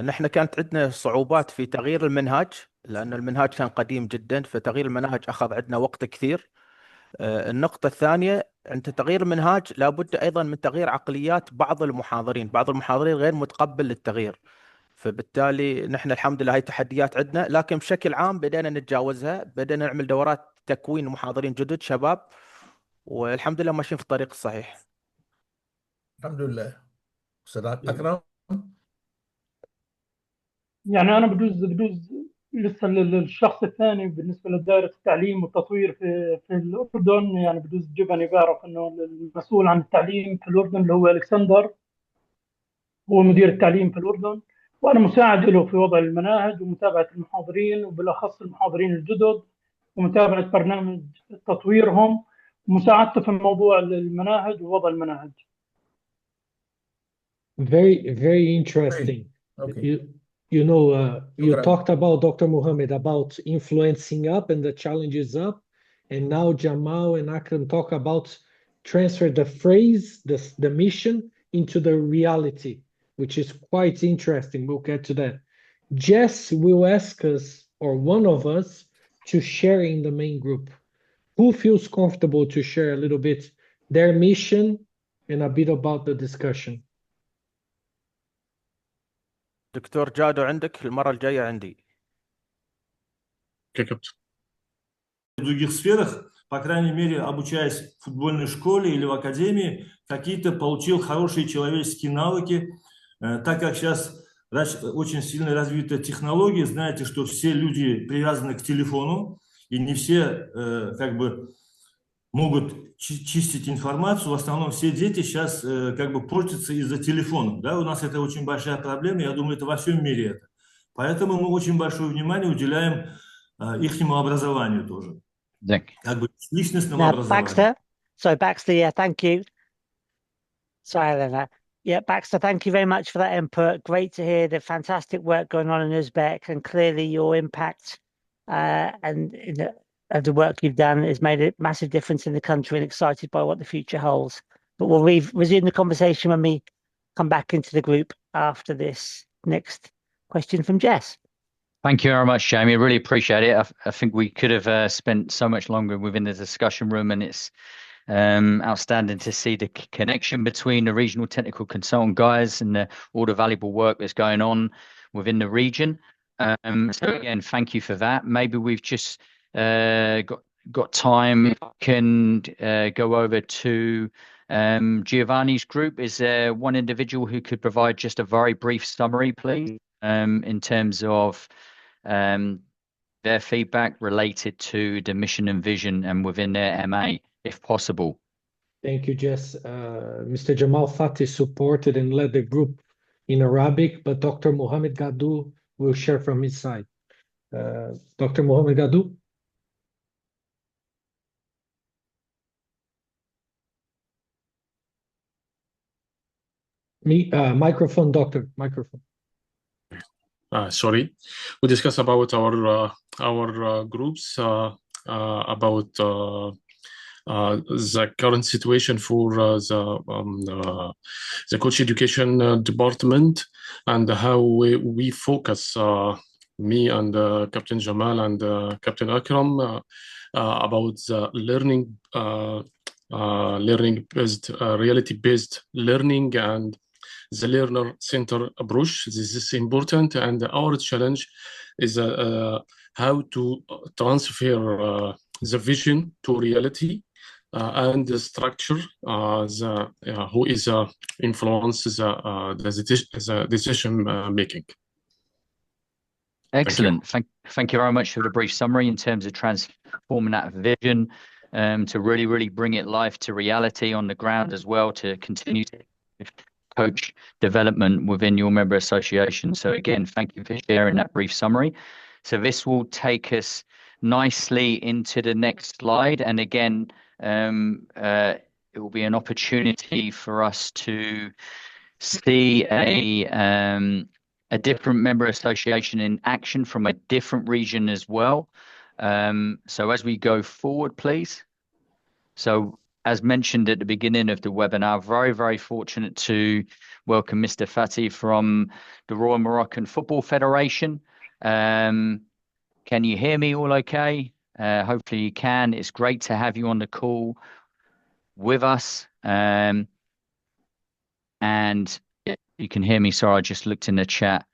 Speaker 7: نحن كانت عندنا صعوبات في تغيير المنهاج، لأن المنهاج كان قديم جدا، فتغيير المنهج أخذ عندنا وقت كثير. النقطة الثانية، عند تغيير المنهاج لابد أيضا من تغيير عقليات بعض المحاضرين غير متقبل للتغيير. فبالتالي نحن الحمد لله هاي تحديات عندنا، لكن بشكل عام بدأنا نتجاوزها، بدأنا نعمل دورات تكوين محاضرين جدد شباب، والحمد لله ماشيين في الطريق الصحيح.
Speaker 16: الحمد لله. أستاذ أكرم.
Speaker 17: يعني أنا بدوز لسه للشخص الثاني بالنسبة لدائرة التعليم والتطوير في الأردن. يعني بدوز جبني بعرف إنه المسؤول عن التعليم في الأردن اللي هو ألكسندر، هو مدير التعليم في الأردن، وأنا مساعد له في وضع المناهج ومتابعة المحاضرين وبالأخص المحاضرين الجدد، ومتابعة برنامج تطويرهم، ومساعدته في موضوع المناهج ووضع المناهج.
Speaker 2: Very, very interesting.
Speaker 16: Okay.
Speaker 2: You know, you
Speaker 16: شكراً.
Speaker 2: talked about Dr. Mohammed about influencing up and the challenges up, and now Jamal and Akram talk about transfer the phrase, the mission into the reality, which is quite interesting. We'll get to that. Jess will ask us, or one of us, to share in the main group. Who feels comfortable to share a little bit their mission and a bit about the discussion?
Speaker 7: دكتور جادو عندك، المرة الجاية عندي.
Speaker 4: В других сферах, по крайней мере, обучаясь в футбольной школе или в академии, какие-то получил хорошие человеческие навыки. Так как сейчас очень сильно развита технология, знаете, что все люди привязаны к телефону, и не все как бы могут чистить информацию. В основном все дети сейчас как бы портятся из-за телефона. Да? У нас это очень большая проблема, я думаю, это во всем мире это. Поэтому мы очень большое внимание уделяем ихнему образованию тоже. Как бы личностному образованию.
Speaker 14: Baxter, yeah, thank you. Sorry, Elena. Yeah, Baxter, thank you very much for that input. Great to hear the fantastic work going on in Uzbek, and clearly your impact and the work you've done has made a massive difference in the country, and excited by what the future holds. But we'll resume the conversation when we come back into the group after this next question from Jess.
Speaker 13: Thank you very much, Jamie. I really appreciate it. I think we could have spent so much longer within the discussion room, and it's outstanding to see the connection between the regional technical consultant guys and all the valuable work that's going on within the region. So again, thank you for that. Maybe we've just got time. If I can go over to Giovanni's group. Is there one individual who could provide just a very brief summary, please, in terms of their feedback related to the mission and vision and within their MA, if possible?
Speaker 2: Thank you, Jess. Mr. Jamal Fatih supported and led the group in Arabic, but Dr. Mohammed Gadou will share from his side. Dr. Mohammed Gadou. Microphone, doctor, microphone.
Speaker 15: Sorry. We discussed about our groups, about the current situation for the coach education department, and how we focus, me and Captain Jamal and Captain Akram, about the learning-based, reality-based learning and the learner-centered approach. This is important, and our challenge is how to transfer the vision to reality and the structure, who is influences the decision making.
Speaker 13: Excellent. Thank you very much for the brief summary in terms of transforming that vision to really bring it life to reality on the ground as well, to continue to coach development within your member association. So again, thank you for sharing that brief summary. So this will take us nicely into the next slide. And again, it will be an opportunity for us to see a different member association in action from a different region as well. So as we go forward, please. So as mentioned at the beginning of the webinar, very, very fortunate to welcome Mr. Fatih from the Royal Moroccan Football Federation. Can you hear me all okay? Hopefully you can. It's great to have you on the call with us. And you can hear me. Sorry, I just looked in the chat.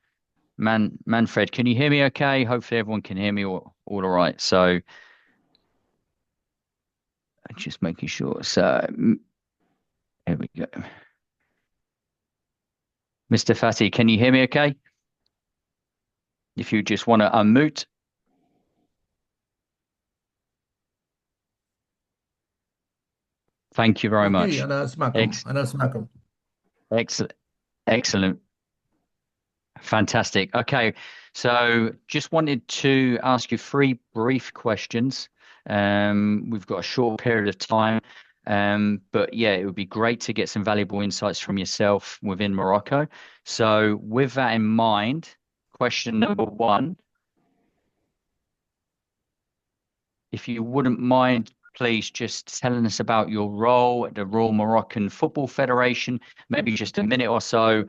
Speaker 13: Manfred, can you hear me okay? Hopefully everyone can hear me all right. So just making sure. So here we go. Mr. Fatih, can you hear me okay? If you just want to unmute. Thank you very much.
Speaker 16: أنا أسمعكم.
Speaker 13: Excellent. Fantastic. Okay. So just wanted to ask you 3 brief questions. We've got a short period of time. But yeah, it would be great to get some valuable insights from yourself within Morocco. So with that in mind, question number 1, if you wouldn't mind, please just telling us about your role at the Royal Moroccan Football Federation, maybe just a minute or so,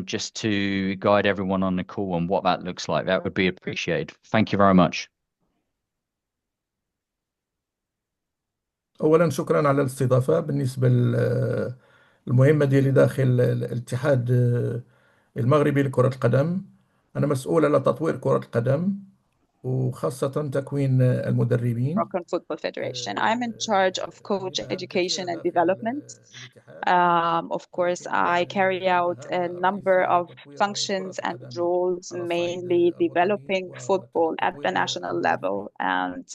Speaker 13: just to guide everyone on the call on what that looks like. That would be appreciated. Thank you very much.
Speaker 16: أولا شكرا على الاستضافة. بالنسبة للمهمة ديالي داخل الاتحاد المغربي لكرة القدم، أنا مسؤول على تطوير كرة القدم وخاصة تكوين المدربين.
Speaker 6: Moroccan Football Federation. I'm in charge of coach education and development. Of course, I carry out a number of functions and roles, mainly developing football at the national level and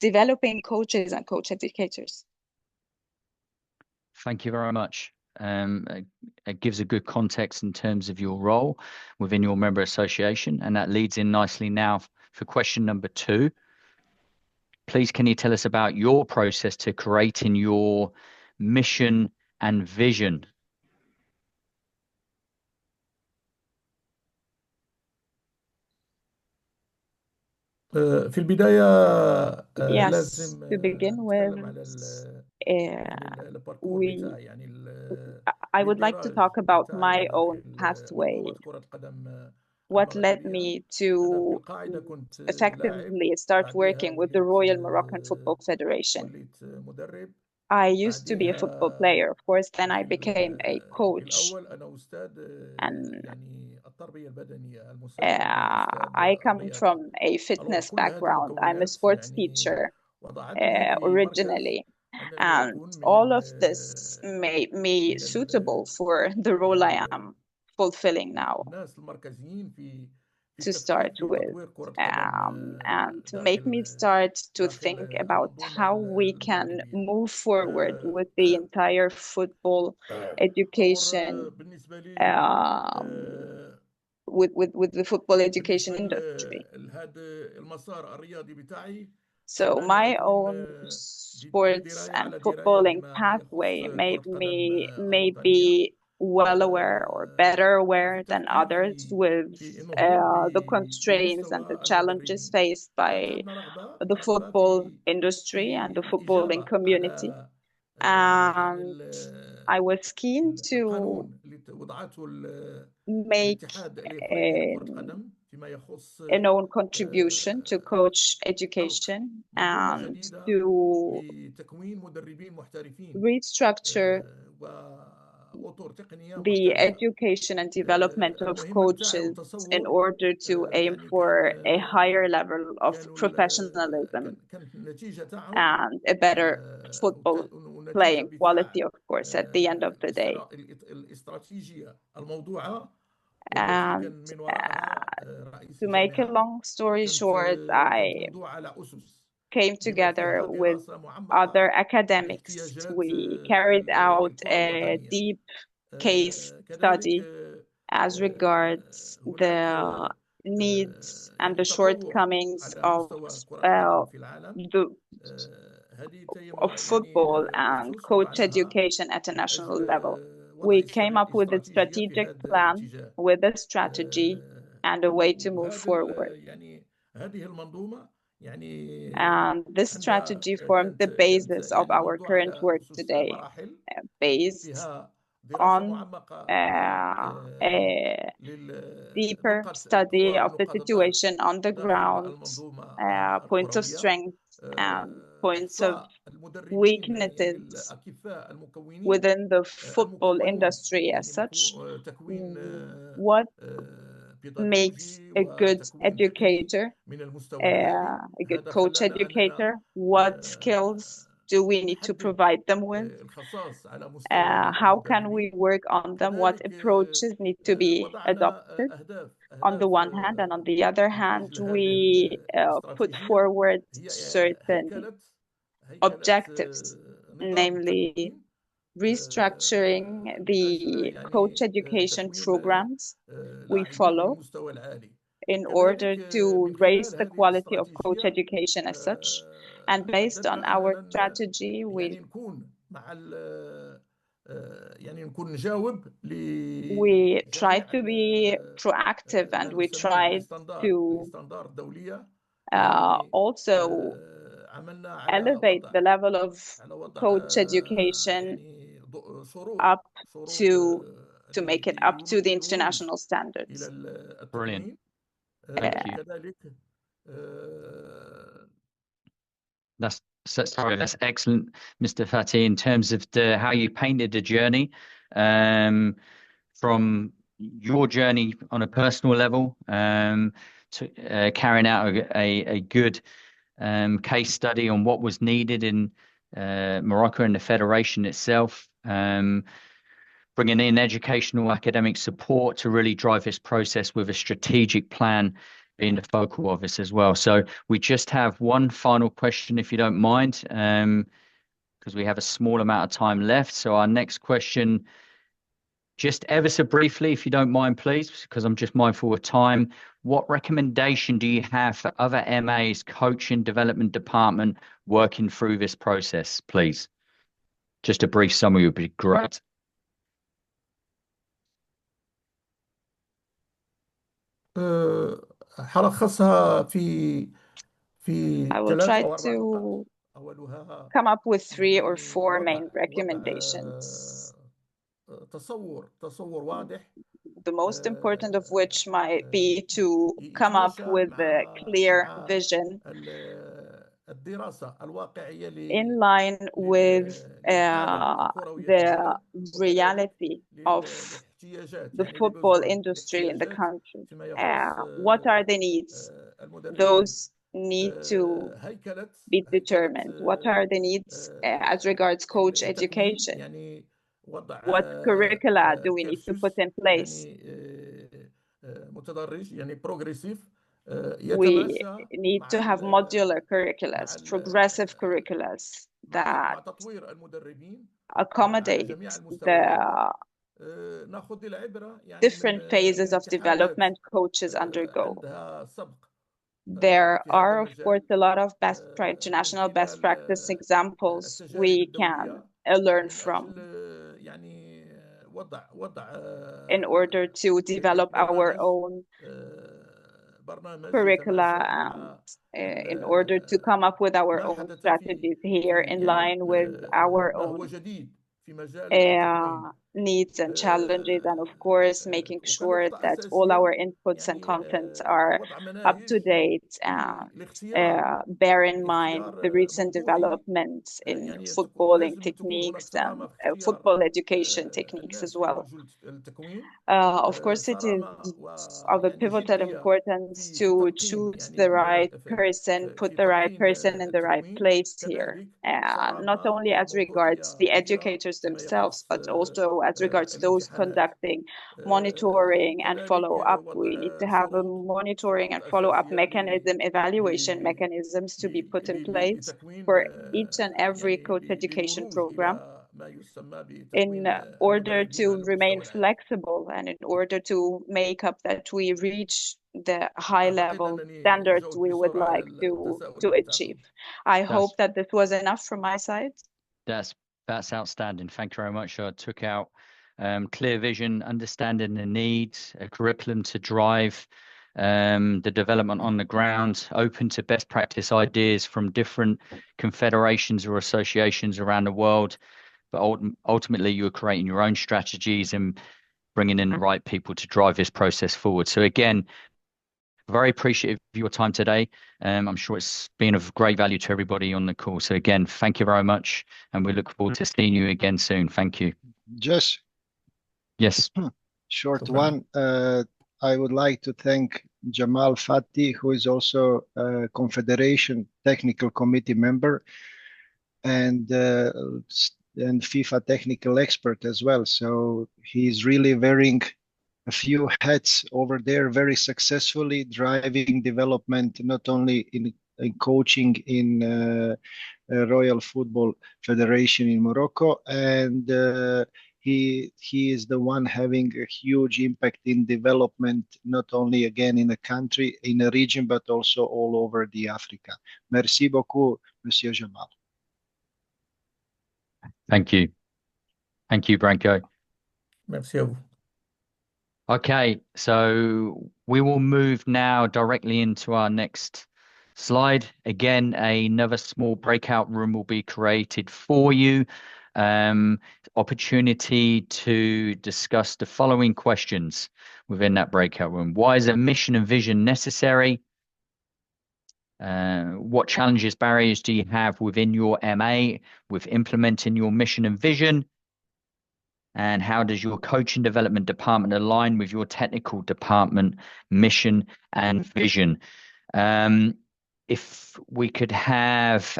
Speaker 6: developing coaches and coach educators.
Speaker 13: Thank you very much. It gives a good context in terms of your role within your member association, and that leads in nicely now for question number 2. Please, can you tell us about your process to creating your mission and vision?
Speaker 16: في البداية
Speaker 6: Yes,
Speaker 16: لازم
Speaker 6: to begin
Speaker 16: نتكلم
Speaker 6: with,
Speaker 16: على الباركور بتاعي يعني
Speaker 6: I would like to talk about my own pathway.
Speaker 16: منظومة كرة القدم
Speaker 6: What led
Speaker 16: المغربية.
Speaker 6: me to
Speaker 16: بالقاعدة كنت لاعب،
Speaker 6: effectively start working with the Royal Moroccan Football Federation.
Speaker 16: وليت مدرب.
Speaker 6: I used to be a football player, of course, then I
Speaker 16: في
Speaker 6: became a coach.
Speaker 16: الأول أنا أستاذ
Speaker 6: And
Speaker 16: يعني التربية البدنية المساعد لأستاذ
Speaker 6: I come
Speaker 16: الرياضة.
Speaker 6: from a fitness
Speaker 16: كل هذه
Speaker 6: background. I'm a
Speaker 16: المكونات
Speaker 6: sports
Speaker 16: يعني
Speaker 6: teacher
Speaker 16: وضعتني في مركز
Speaker 6: originally.
Speaker 16: أنني
Speaker 6: And
Speaker 16: أكون من
Speaker 6: all of this made me suitable for the role I am fulfilling now
Speaker 16: الناس المركزيين في
Speaker 6: to start with,
Speaker 16: تطوير كرة القدم
Speaker 6: and make me start to think about how we can move forward with the entire football education,
Speaker 16: بالنسبة لي
Speaker 6: with the football education industry.
Speaker 16: هذا المسار الرياضي بتاعي.
Speaker 6: So my own sports and footballing pathway made me maybe well aware or better aware than others with the constraints and the challenges faced by the football industry and the footballing community. And I was keen to make a known contribution to coach education and to restructure the education and development of coaches in order to aim for a higher level of professionalism and a better football playing quality, of course, at the end of the day. And to make a long story short, I came together with other academics. We carried out a deep case study as regards the needs and the shortcomings of football and coach education at a national level. We came up with a strategic plan with a strategy and a way to move forward. And this strategy formed the basis of our current work today, based on a deeper study of the situation on the ground, points of strength and points of weaknesses within the football industry as such. What makes a good educator, a good coach educator? What skills do we need to provide them with? How can we work on them? What approaches need to be adopted on the one hand, and on the other hand, we put forward certain objectives, namely restructuring the coach education programs we follow in order to raise the quality of coach education as such. And based on our strategy, we try to be proactive, and we try to also elevate the level of coach education up to make it up to the international standards.
Speaker 13: Brilliant. Thank you. That's excellent, Mr. Fatih, in terms of how you painted the journey, from your journey on a personal level to carrying out a good case study on what was needed in Morocco and the federation itself, bringing in educational academic support to really drive this process with a strategic plan being the focal of this as well. So we just have one final question, if you don't mind, because we have a small amount of time left. So our next question, just ever so briefly, if you don't mind, please, because I'm just mindful of time. What recommendation do you have for other MAs, coaching development department, working through this process, please? Just a brief summary would be great.
Speaker 16: هلخصها في
Speaker 6: I will try to come up with 3 or 4 main recommendations.
Speaker 16: تصور واضح.
Speaker 6: The most important of which might be to come up with a clear vision in line with the reality of the football industry in the country. What are the needs? Those need to be determined. What are the needs as regards coach education? What curricula do we need to put in place? We need to have modular curriculums, progressive curriculums that accommodate the different phases of development coaches undergo. There are, of course, a lot of international best practice examples we can learn from in order to develop our own curricula and in order to come up with our own strategies here in line with our own needs and challenges, and of course making sure that all our inputs and contents are up to date and bear in mind the recent developments in footballing techniques and football education techniques as well. Of course, it is of a pivotal importance to choose the right person, put the right person in the right place here, not only as regards the educators themselves, but also as regards those conducting monitoring and follow-up. We need to have a monitoring and follow-up mechanism, evaluation mechanisms to be put in place for each and every coach education program. in order to remain flexible and in order to make up that we reach the high level standards we would like to achieve. I hope that this was enough from my side.
Speaker 13: That's outstanding. Thank you very much. I took out clear vision, understanding the needs, a curriculum to drive the development on the ground, open to best practice ideas from different confederations or associations around the world. But ultimately, you're creating your own strategies and bringing in the right people to drive this process forward. So again, very appreciative of your time today. I'm sure it's been of great value to everybody on the call. So again, thank you very much. And we look forward to seeing you again soon. Thank you.
Speaker 10: Just
Speaker 13: yes,
Speaker 10: short one. I would like to thank Jamal Fati, who is also a Confederation Technical Committee member and FIFA technical expert as well. So he's really wearing a few hats over there, very successfully driving development, not only in coaching in Royal Football Federation in Morocco, and he is the one having a huge impact in development, not only again in a country, in a region, but also all over the Africa. Merci beaucoup, Monsieur Jamal.
Speaker 13: Thank you. Thank you, Branko.
Speaker 16: Merci à vous.
Speaker 13: Okay, so we will move now directly into our next slide. Again, another small breakout room will be created for you. Opportunity to discuss the following questions within that breakout room. Why is a mission and vision necessary? What challenges, barriers do you have within your MA with implementing your mission and vision? And how does your coaching development department align with your technical department mission and vision? If we could have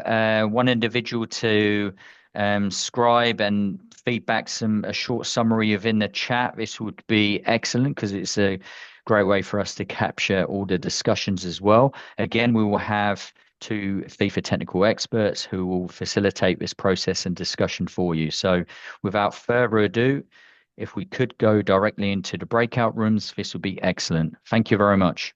Speaker 13: one individual to scribe and feedback a short summary within the chat, this would be excellent because it's a great way for us to capture all the discussions as well. Again, we will have two FIFA technical experts who will facilitate this process and discussion for you. So without further ado, if we could go directly into the breakout rooms, this would be excellent. Thank you very much.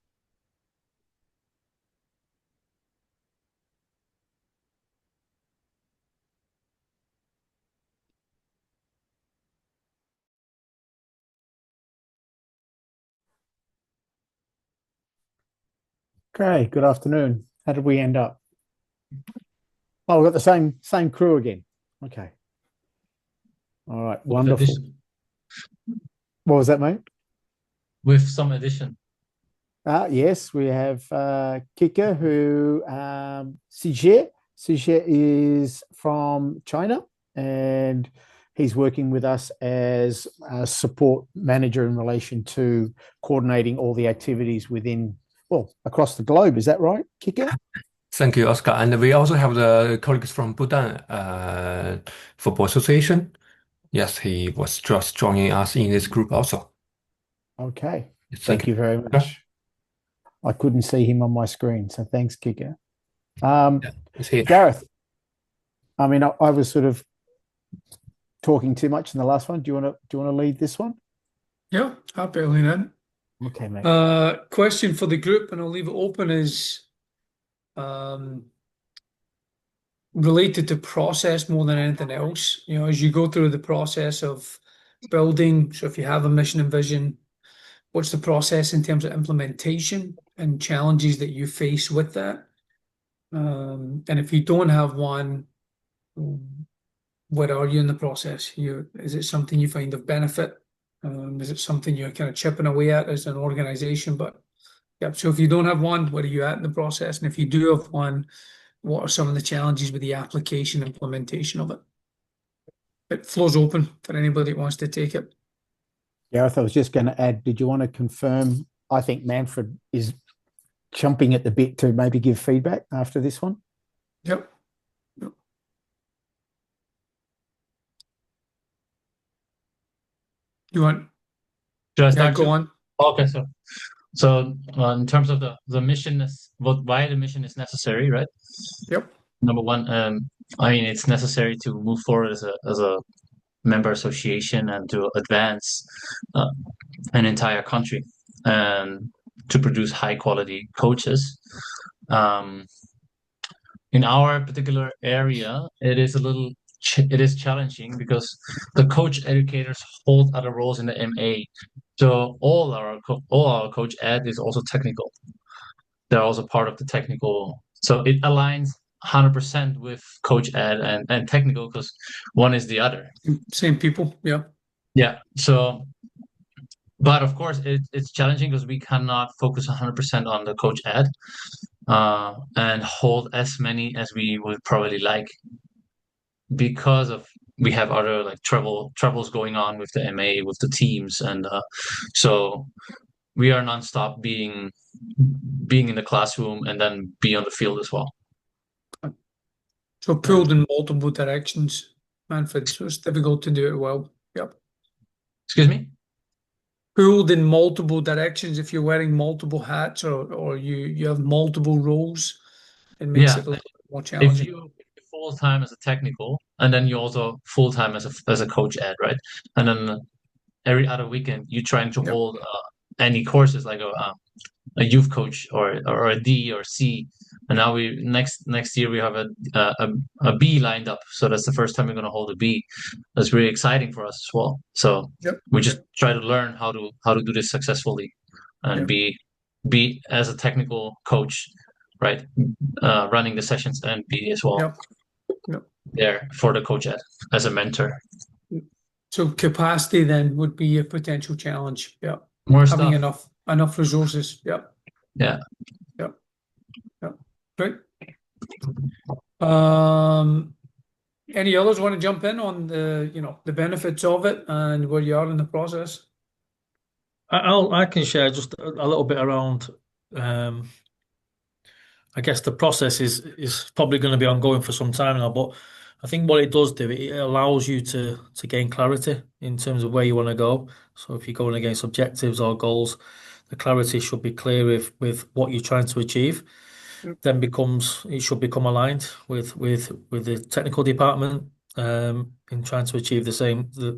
Speaker 12: Okay, good afternoon. How did we end up? Oh, we've got the same crew again. Okay. All right, wonderful. What was that, mate?
Speaker 18: With some addition.
Speaker 12: Yes, we have Kika, who Sige is from China, and he's working with us as a support manager in relation to coordinating all the activities within, well, across the globe. Is that right, Kika?
Speaker 18: Thank you, Oscar. And we also have the colleagues from Bhutan Football Association. Yes, he was just joining us in this group also.
Speaker 12: Okay. Thank you very much. I couldn't see him on my screen, so thanks, Kika. Gareth, I mean, I was sort of talking too much in the last one. Do you want to lead this one?
Speaker 19: Yeah, happy to lean in.
Speaker 12: Okay, mate.
Speaker 19: Question for the group, and I'll leave it open, is related to process more than anything else. You know, as you go through the process of building, so if you have a mission and vision, what's the process in terms of implementation and challenges that you face with that? And if you don't have one, where are you in the process? Is it something you find of benefit? Is it something you're kind of chipping away at as an organization? But yeah, so if you don't have one, where are you at in the process? And if you do have one, what are some of the challenges with the application implementation of it? It floors open for anybody that wants to take it.
Speaker 12: Gareth, I was just going to add, did you want to confirm? I think Manfred is chomping at the bit to maybe give feedback after this one.
Speaker 19: Yep. You want?
Speaker 18: Should I start?
Speaker 19: Go on.
Speaker 18: Okay, so in terms of the mission, why the mission is necessary, right?
Speaker 19: Yep.
Speaker 18: Number one,
Speaker 20: I mean, it's necessary to move forward as a member association and to advance an entire country and to produce high quality coaches. Um, in our particular area, it is challenging because the coach educators hold other roles in the MA. So all our coach ed is also technical. They're also part of the technical. So it aligns 100% with coach ed and technical because one is the other.
Speaker 19: Same people, yeah.
Speaker 20: Yeah. So, but of course, it's challenging because we cannot focus 100% on the coach ed and hold as many as we would probably like because of we have other like troubles going on with the MA with the teams and so we are nonstop being in the classroom and then be on the field as well.
Speaker 19: So pulled in multiple directions, Manfred, so it's difficult to do it well. Yep.
Speaker 20: Excuse me?
Speaker 19: Pulled in multiple directions. If you're wearing multiple hats or you have multiple roles, it makes
Speaker 20: Yeah.
Speaker 19: it a little bit more
Speaker 20: If
Speaker 19: challenging.
Speaker 20: you full time as a technical and then you also full time as a coach ed, right? And then every other weekend you're trying to hold any courses like a youth coach or a D or C. And now we next year we have a B lined up. So that's the first time we're going to hold a B. That's really exciting for us as well. So we just try to learn how to do this successfully and be as a technical coach, right? Running the sessions and be as well there for the coach as a mentor.
Speaker 19: So capacity then would be a potential challenge. Yeah.
Speaker 20: More
Speaker 19: Having
Speaker 20: stuff.
Speaker 19: enough resources. Yeah.
Speaker 20: Yeah.
Speaker 19: Yeah. Yeah. Great. Any others want to jump in on the benefits of it and where you are in the process?
Speaker 21: I can share just a little bit around. I guess the process is probably going to be ongoing for some time now, but I think what it does do, it allows you to gain clarity in terms of where you want to go. So if you're going against objectives or goals, the clarity should be clear with what you're trying to achieve. Then it should become aligned with the technical department in trying to achieve the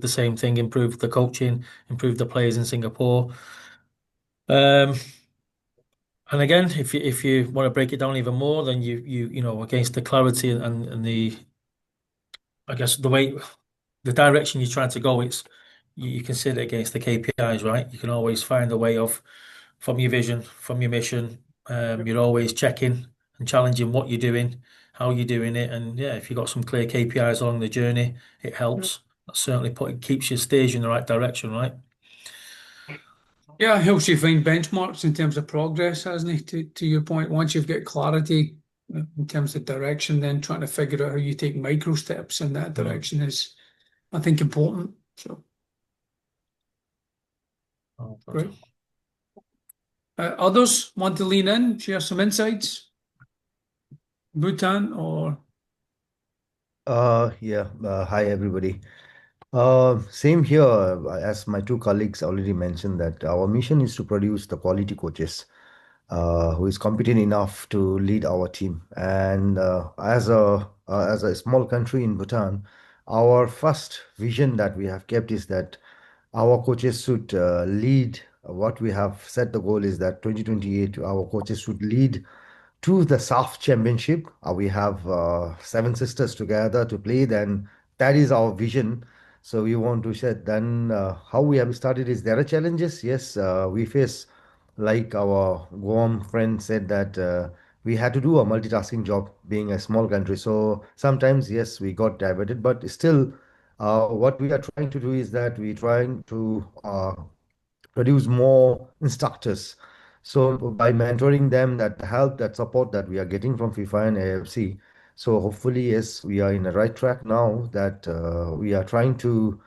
Speaker 21: same thing, improve the coaching, improve the players in Singapore. And again, if you want to break it down even more, then you know against the clarity and the I guess the direction you're trying to go, it's you consider against the KPIs, right? You can always find a way of from your vision, from your mission. You're always checking and challenging what you're doing, how you're doing it, and yeah, if you've got some clear KPIs along the journey, it helps. That certainly keeps you steers you in the right direction, right?
Speaker 19: Yeah, it helps you find benchmarks in terms of progress, hasn't it? To your point, once you've got clarity in terms of direction, then trying to figure out how you take micro steps in that direction is, I think, important. So, great. Others want to lean in, share some insights? Bhutan or?
Speaker 22: Hi everybody. Same here, as my two colleagues already mentioned that our mission is to produce the quality coaches who is competent enough to lead our team. And as a small country in Bhutan, our first vision that we have kept is that our coaches should lead. What we have set the goal is that 2028 our coaches should lead to the SAF championship. We have seven sisters together to play, then that is our vision. So we want to share. Then how we have started is there are challenges. Yes, we face, like our Guam friend said, that we had to do a multitasking job being a small country. So sometimes, yes, we got diverted, but still, what we are trying to do is that we're trying to produce more instructors. So by mentoring them, that help, that support that we are getting from FIFA and AFC. So hopefully, yes, we are in the right track now that we are trying to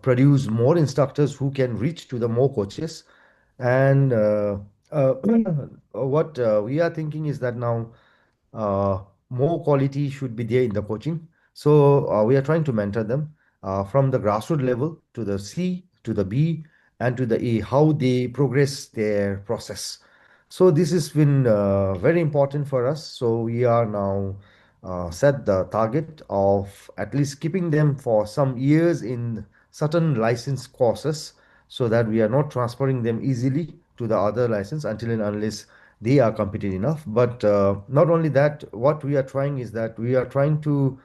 Speaker 22: produce more instructors who can reach to the more coaches. And uh, what we are thinking is that now uh, more quality should be there in the coaching. So we are trying to mentor them from the grassroots level to the C, to the B, and to the A, how they progress their process. So this has been very important for us. So we are now set the target of at least keeping them for some years in certain license courses so that we are not transferring them easily to the other license until and unless they are competent enough. But not only that, what we are trying is that we are trying to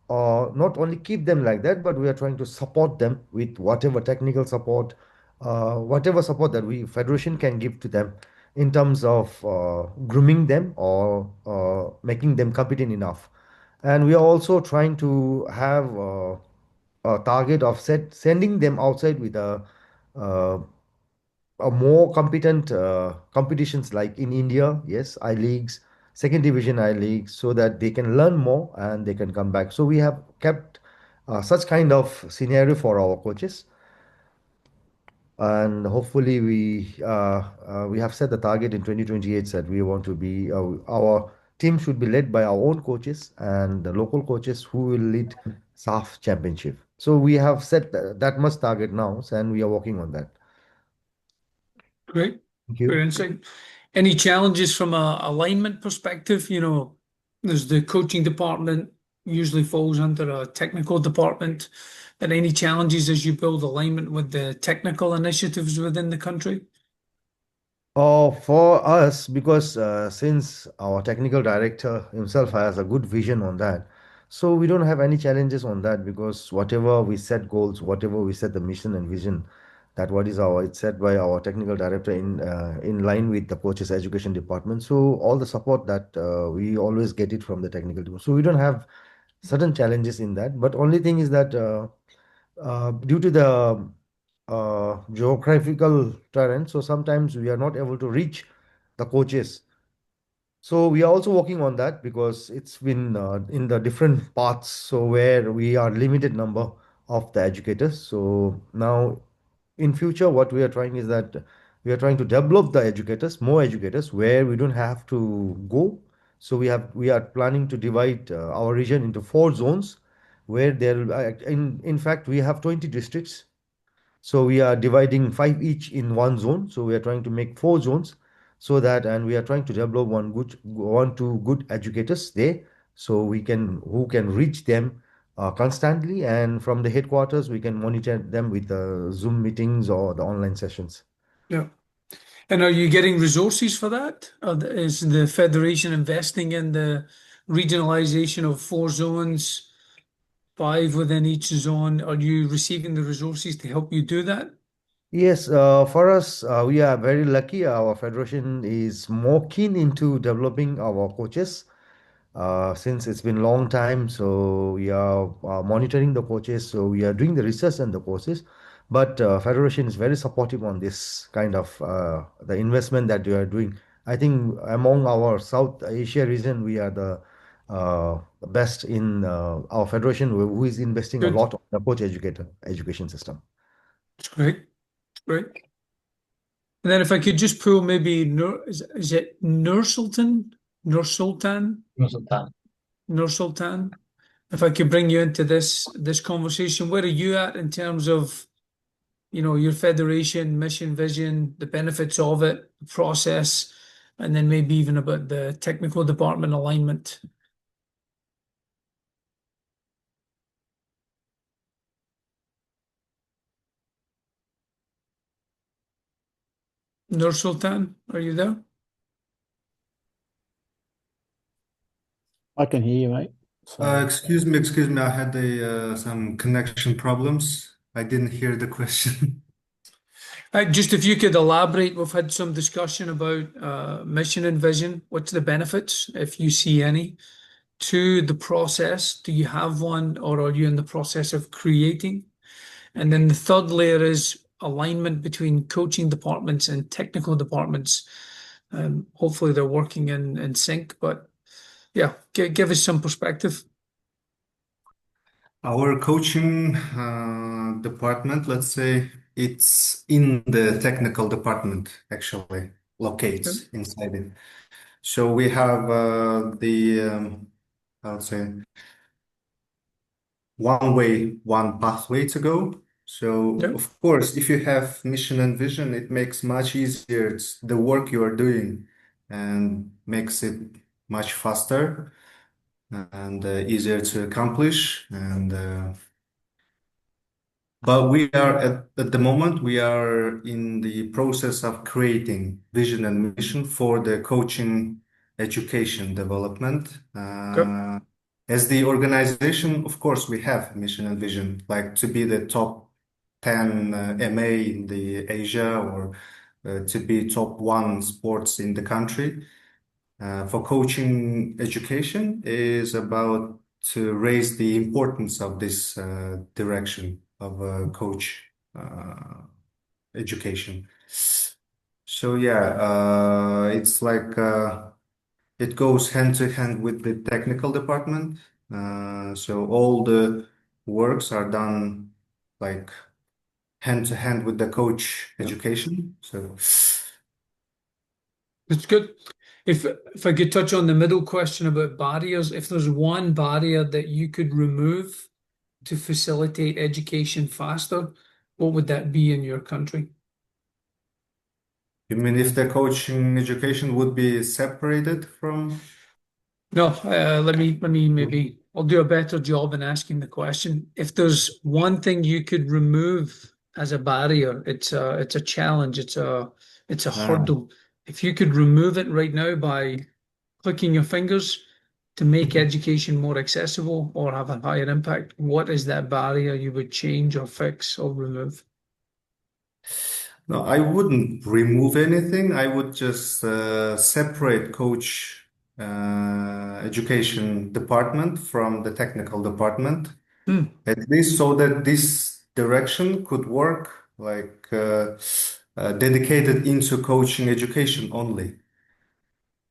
Speaker 22: not only keep them like that, but we are trying to support them with whatever technical support, whatever support that we federation can give to them in terms of grooming them or making them competent enough. And we are also trying to have a target of sending them outside with uh, a more competent competitions like in India, yes, I leagues, second division I leagues, so that they can learn more and they can come back. So we have kept such kind of scenario for our coaches, and hopefully we have set the target in 2028 that we want to be our team should be led by our own coaches and the local coaches who will lead SAF championship. So we have set that much target now, and we are working on that.
Speaker 19: Great.
Speaker 22: Thank you.
Speaker 19: Great insight. Any challenges from a alignment perspective? There's the coaching department usually falls under a technical department. But any challenges as you build alignment with the technical initiatives within the country?
Speaker 22: For us, because since our technical director himself has a good vision on that, so we don't have any challenges on that because whatever we set goals, whatever we set the mission and vision, that what is it's set by our technical director in line with the coaches education department. So all the support that we always get it from the technical team. So we don't have certain challenges in that. But only thing is that due to the geographical terrain, so sometimes we are not able to reach the coaches. So we are also working on that because it's been in the different parts, so where we are limited number of the educators. So now in future, what we are trying is that we are trying to develop the educators, more educators, where we don't have to go. So we are planning to divide our region into 4 zones, where in fact we have 20 districts. So we are dividing 5 each in 1 zone. So we are trying to make 4 zones, so that, and we are trying to develop one to good educators there, so who can reach them constantly, and from the headquarters we can monitor them with the Zoom meetings or the online sessions.
Speaker 19: Yeah. And are you getting resources for that? Is the Federation investing in the regionalization of 4 zones, 5 within each zone? Are you receiving the resources to help you do that?
Speaker 22: Yes, for us, we are very lucky. Our federation is more keen into developing our coaches since it's been a long time. So we are monitoring the coaches. So we are doing the research and the courses. But federation is very supportive on this kind of the investment that we are doing. I think among our South Asia region, we are the best in our federation, who is investing a
Speaker 19: Good.
Speaker 22: lot on the coach education system.
Speaker 19: That's great. Great. And then if I could just pull maybe is it Nursultan? Nursultan?
Speaker 20: Nursultan.
Speaker 19: Nursultan. If I could bring you into this conversation, where are you at in terms of your federation, mission, vision, the benefits of it, the process, and then maybe even about the technical department alignment? Nursultan, are you there?
Speaker 12: I can hear you, mate. So
Speaker 1: Excuse me. I had some connection problems. I didn't hear the question.
Speaker 19: Just if you could elaborate, we've had some discussion about mission and vision. What's the benefits, if you see any, to the process? Do you have one, or are you in the process of creating? And then the third layer is alignment between coaching departments and technical departments. Hopefully they're working in sync, but yeah, give us some perspective.
Speaker 1: Our coaching department, let's say, it's in the technical department, actually, locates inside it. So we have I would say, one pathway to go. So, of course, if you have mission and vision, it makes much easier the work you are doing and makes it much faster. and easier to accomplish. And but we are at the moment we are in the process of creating vision and mission for the coaching education development. As the organization, of course, we have mission and vision, like to be the top 10 MA in the Asia, or to be top one sports in the country. For coaching education is about to raise the importance of this direction of coach education. So yeah, it's like it goes hand to hand with the technical department. So all the works are done like hand to hand with the coach education. So
Speaker 19: It's good. If I could touch on the middle question about barriers, if there's one barrier that you could remove to facilitate education faster, what would that be in your country?
Speaker 1: you mean if the coaching education would be separated from?
Speaker 19: No, let me maybe I'll do a better job in asking the question. If there's one thing you could remove as a barrier, it's a challenge, it's a hurdle. If you could remove it right now by clicking your fingers to make education more accessible or have a higher impact, what is that barrier you would change or fix or remove?
Speaker 1: No, I wouldn't remove anything. I would just separate coach education department from the technical department, at least so that this direction could work like dedicated into coaching education only.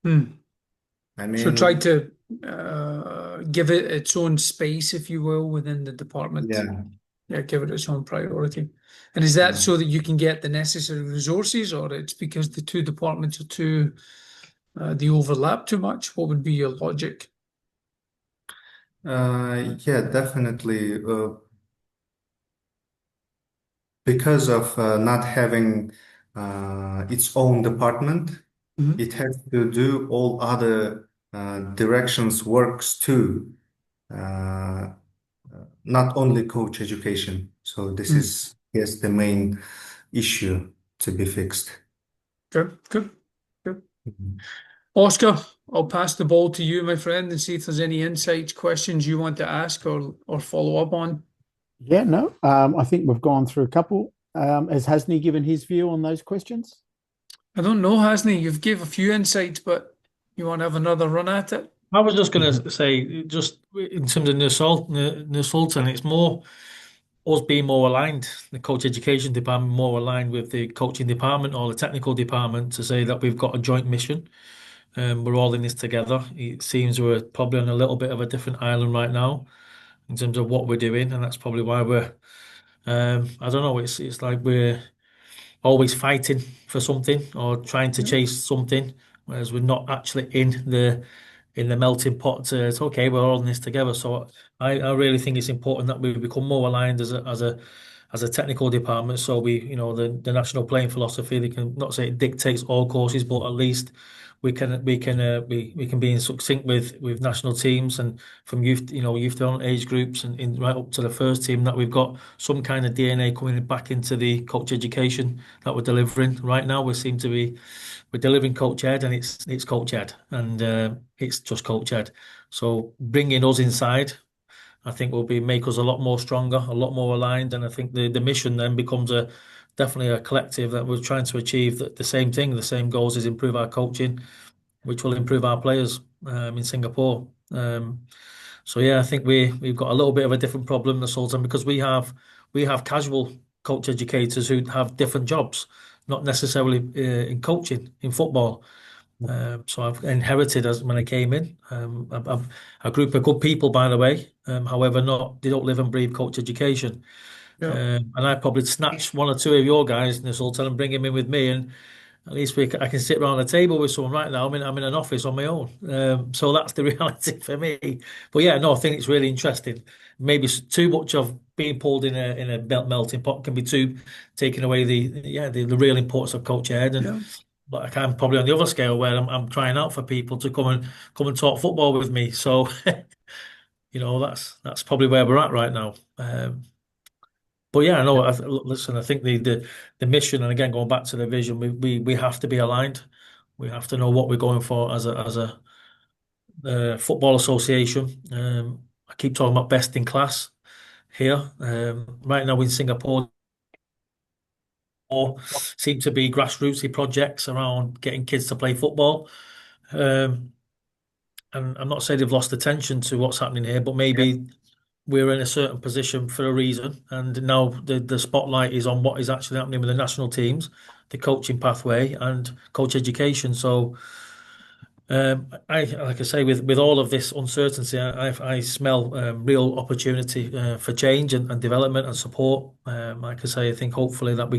Speaker 1: I
Speaker 19: So try
Speaker 1: mean,
Speaker 19: to give it its own space, if you will, within the department.
Speaker 1: yeah.
Speaker 19: Yeah, give it its own priority. And is that so that you can get the necessary resources, or it's because the two departments are too they overlap too much? What would be your logic?
Speaker 1: Yeah, definitely. Because of not having its own department, it has to do all other directions works too, not only coach education. So this is, yes, the main issue to be fixed.
Speaker 19: Good. Oscar, I'll pass the ball to you, my friend, and see if there's any insights, questions you want to ask or follow up on.
Speaker 12: Yeah, no, I think we've gone through a couple. Has Hasni given his view on those questions?
Speaker 19: I don't know, Hasni. You've gave a few insights, but you want to have another run at it?
Speaker 21: I was just going to say, just in terms of Sultan, it's more us being more aligned, the coach education department more aligned with the coaching department or the technical department to say that we've got a joint mission. We're all in this together. It seems we're probably on a little bit of a different island right now in terms of what we're doing, and that's probably why we're. I don't know. It's like we're always fighting for something or trying to chase something, whereas we're not actually in the melting pot. It's okay, we're all in this together. So I really think it's important that we become more aligned as a technical department. So we, the national playing philosophy, they can not say it dictates all courses, but at least we can be in sync with national teams and from youth development age groups and right up to the first team, that we've got some kind of DNA coming back into the coach education that we're delivering. Right now, we're delivering coach ed, and it's coach ed, and it's just coach ed. So bringing us inside, I think will make us a lot more stronger, a lot more aligned, and I think the mission then becomes definitely a collective that we're trying to achieve the same thing, the same goals, is improve our coaching, which will improve our players in Singapore. So yeah, I think we've got a little bit of a different problem, the Sultan, because we have casual coach educators who have different jobs, not necessarily in coaching in football. So I've inherited, as when I came in, a group of good people, by the way. However, they don't live and breathe coach education. And I probably snatch one or two of your guys in this hotel and bring them in with me, and at least I can sit around a table with someone. Right now, I'm in an office on my own. So that's the reality for me. But yeah, no, I think it's really interesting. Maybe too much of being pulled in a melting pot can be too taking away the real importance of coach ed. And like I'm probably on the other scale where I'm trying out for people to come and talk football with me. So, that's probably where we're at right now. But yeah, I know. Listen, I think the mission, and again going back to the vision, we have to be aligned. We have to know what we're going for as a football association. I keep talking about best in class here. Right now in Singapore, seem to be grassrootsy projects around getting kids to play football. And I'm not saying they've lost attention to what's happening here, but maybe we're in a certain position for a reason. And now the spotlight is on what is actually happening with the national teams, the coaching pathway, and coach education. So, like I say, with all of this uncertainty, I smell real opportunity for change and development and support. Like I say, I think hopefully that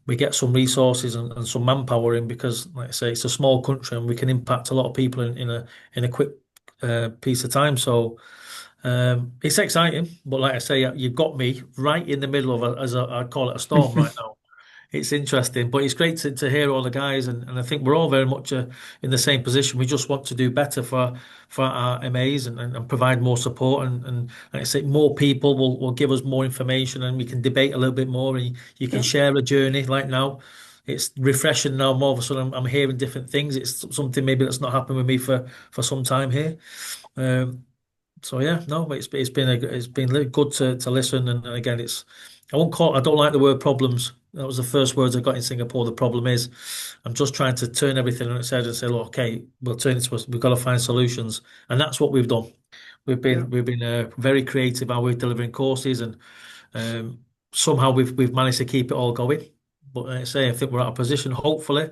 Speaker 21: we get some resources and some manpower in, because, like I say, it's a small country and we can impact a lot of people in a quick piece of time. So it's exciting, but like I say, you've got me right in the middle of I call it a storm right now. It's interesting, but it's great to hear all the guys, and I think we're all very much in the same position. We just want to do better for our MAs and provide more support, and like I say, more people will give us more information, and we can debate a little bit more, and you can share a journey. Like now, it's refreshing now. More of a sudden, I'm hearing different things. It's something maybe that's not happened with me for some time here. So yeah, no, it's been really good to listen, and again, I don't like the word problems. That was the first words I got in Singapore. The problem is, I'm just trying to turn everything on its head and say, look, okay, we'll turn it to us. We've got to find solutions, and that's what we've done. We've been very creative how we're delivering courses, and somehow we've managed to keep it all going. But like I say, I think we're at a position. Hopefully,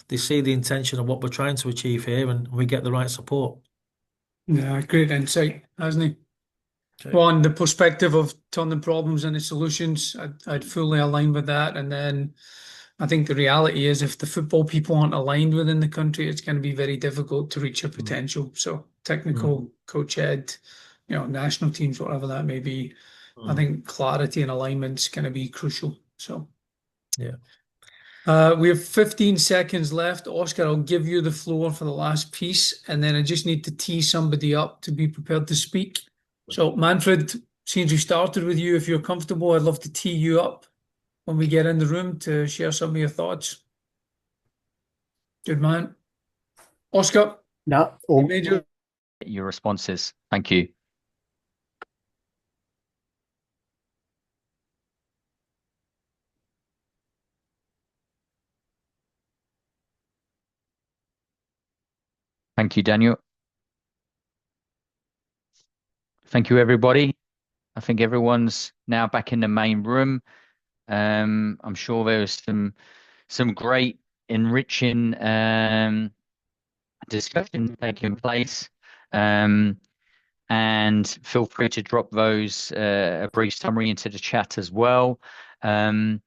Speaker 21: they see the intention of what we're trying to achieve here, and we get the right support.
Speaker 19: Yeah, great insight, hasn't he? Well, on the perspective of turning problems into solutions, I'd fully align with that. And then I think the reality is, if the football people aren't aligned within the country, it's going to be very difficult to reach your potential. So technical, coach ed, national teams, whatever that may be, I think clarity and alignment is going to be crucial. So
Speaker 21: yeah.
Speaker 19: We have 15 seconds left. Oscar, I'll give you the floor for the last piece, and then I just need to tee somebody up to be prepared to speak. So, Manfred, since we started with you, if you're comfortable, I'd love to tee you up when we get in the room to share some of your thoughts. Good man. Oscar?
Speaker 22: No.
Speaker 13: Your responses. Thank you. Thank you, Daniel. Thank you, everybody. I think everyone's now back in the main room. I'm sure there's some great enriching discussion taking place. And feel free to drop those a brief summary into the chat as well. If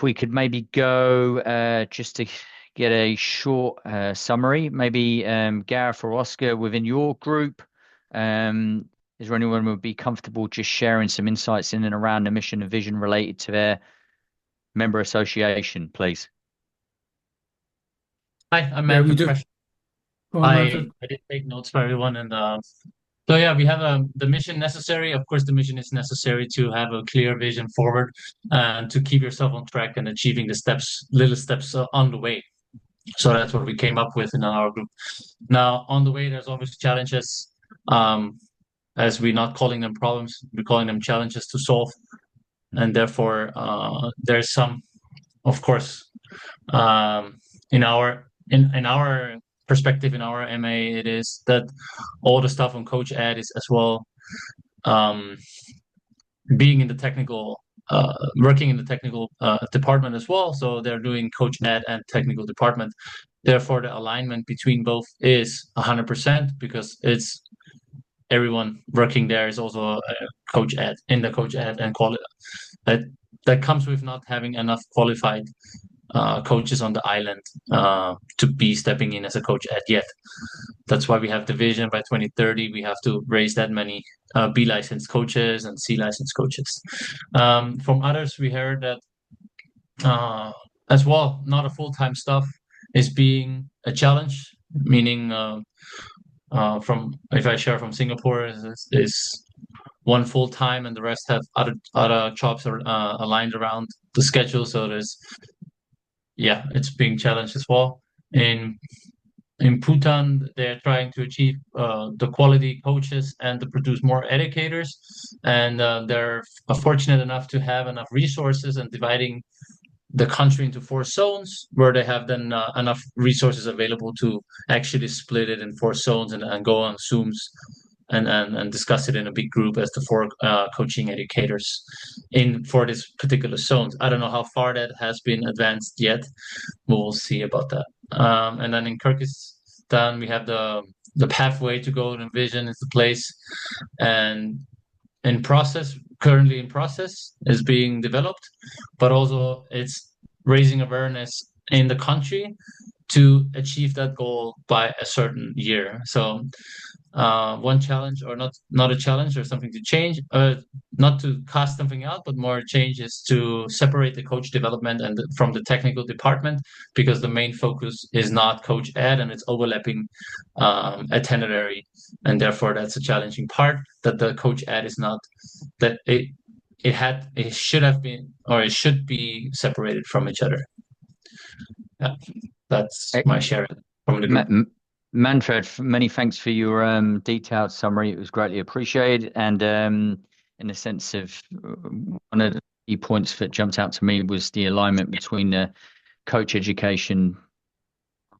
Speaker 13: we could maybe go just to get a short summary, maybe Gareth or Oscar within your group. Is there anyone who would be comfortable just sharing some insights in and around the mission and vision related to their member association, please?
Speaker 20: Hi, I'm Manfred Fresh.
Speaker 19: Go on, Manfred.
Speaker 20: I did take notes for everyone, and so yeah, we have the mission necessary. Of course, the mission is necessary to have a clear vision forward and to keep yourself on track and achieving the little steps on the way. So that's what we came up with in our group. Now, on the way, there's always challenges. As we're not calling them problems, we're calling them challenges to solve. And therefore, there's some, of course, in our perspective, in our MA, it is that all the stuff on Coach Ed is as well being in the technical, working in the technical department as well. So they're doing Coach Ed and technical department. Therefore, the alignment between both is 100% because it's everyone working there is also a Coach Ed in the Coach Ed and quality. That comes with not having enough qualified coaches on the island to be stepping in as a Coach Ed yet. That's why we have the vision by 2030. We have to raise that many B licensed coaches and C licensed coaches. From others, we heard that as well, not a full-time stuff is being a challenge, meaning from if I share from Singapore is one full-time and the rest have other jobs are aligned around the schedule. So it's being challenged as well. In Bhutan, they're trying to achieve the quality coaches and to produce more educators, and they're fortunate enough to have enough resources and dividing the country into 4 zones where they have then enough resources available to actually split it in 4 zones and go on Zooms and discuss it in a big group as the 4 coaching educators for this particular zones. I don't know how far that has been advanced yet. We'll see about that. And then in Kyrgyzstan, we have the pathway to go and Vision is the place, and currently in process is being developed, but also it's raising awareness in the country to achieve that goal by a certain year. So one challenge, or not a challenge or something to change, not to cast something out, but more changes to separate the coach development and from the technical department, because the main focus is not coach ed and it's overlapping itinerary, and therefore that's a challenging part, that the coach ed is not that it should have been, or it should be separated from each other. Yeah, that's my share from the group.
Speaker 13: Manfred, many thanks for your detailed summary. It was greatly appreciated. And in the sense of one of the key points that jumped out to me was the alignment between the coach education,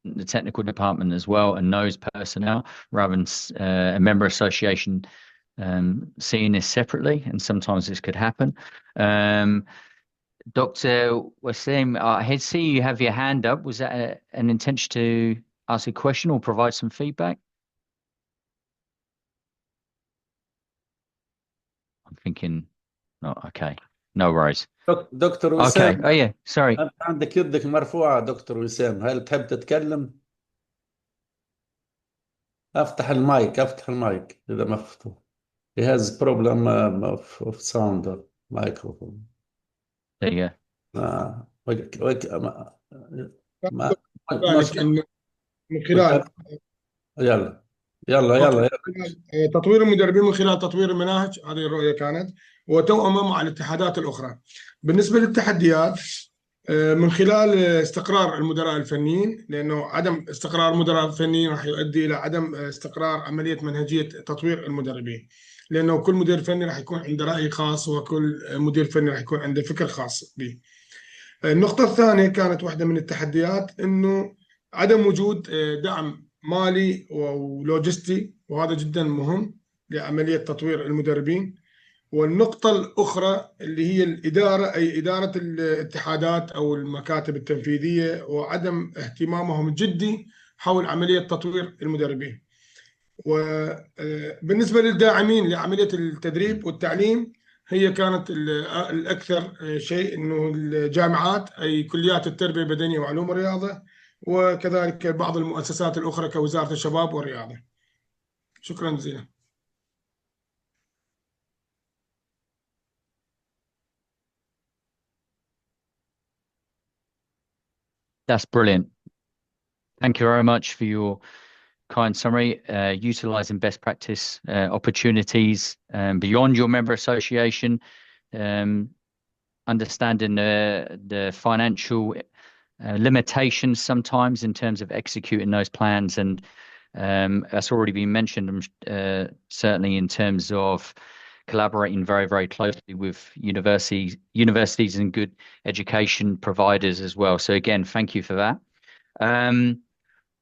Speaker 13: the technical department as well, and those personnel, rather than a member association seeing this separately. And sometimes this could happen. Dr. Wasim, I see you have your hand up. Was that an intention to ask a question or provide some feedback? I'm thinking, no, okay, no worries.
Speaker 3: دكتور وسام.
Speaker 13: Okay, oh yeah, sorry.
Speaker 3: أنت عندك يدك مرفوعة دكتور وسام، هل تحب تتكلم؟ افتح المايك إذا مفتوح. He has problem of sound microphone.
Speaker 13: There you
Speaker 3: go.
Speaker 5: من خلال
Speaker 3: يلا
Speaker 5: تطوير المدربين من خلال تطوير المناهج، هذه الرؤية كانت، وتوأمه مع الاتحادات الأخرى. بالنسبة للتحديات من خلال استقرار المدراء الفنيين، لأنه عدم استقرار المدراء الفنيين راح يؤدي إلى عدم استقرار عملية منهجية تطوير المدربين، لأنه كل مدير فني راح يكون عنده رأي خاص، وكل مدير فني راح يكون عنده فكر خاص به. النقطة الثانية كانت واحدة من التحديات إنه عدم وجود دعم مالي ولوجستي، وهذا جدا مهم لعملية تطوير المدربين. والنقطة الأخرى اللي هي الإدارة، أي إدارة الاتحادات أو المكاتب التنفيذية، وعدم اهتمامهم الجدي حول عملية تطوير المدربين. وبالنسبة للداعمين لعملية التدريب والتعليم، هي كانت الأكثر شيء إنه الجامعات، أي كليات التربية البدنية وعلوم الرياضة، وكذلك بعض المؤسسات الأخرى كوزارة الشباب والرياضة. شكرا جزيلا.
Speaker 13: That's brilliant. Thank you very much for your kind summary. Utilizing best practice opportunities beyond your member association, understanding the financial limitations sometimes in terms of executing those plans, and that's already been mentioned, certainly in terms of collaborating very, very closely with universities and good education providers as well. So again, thank you for that.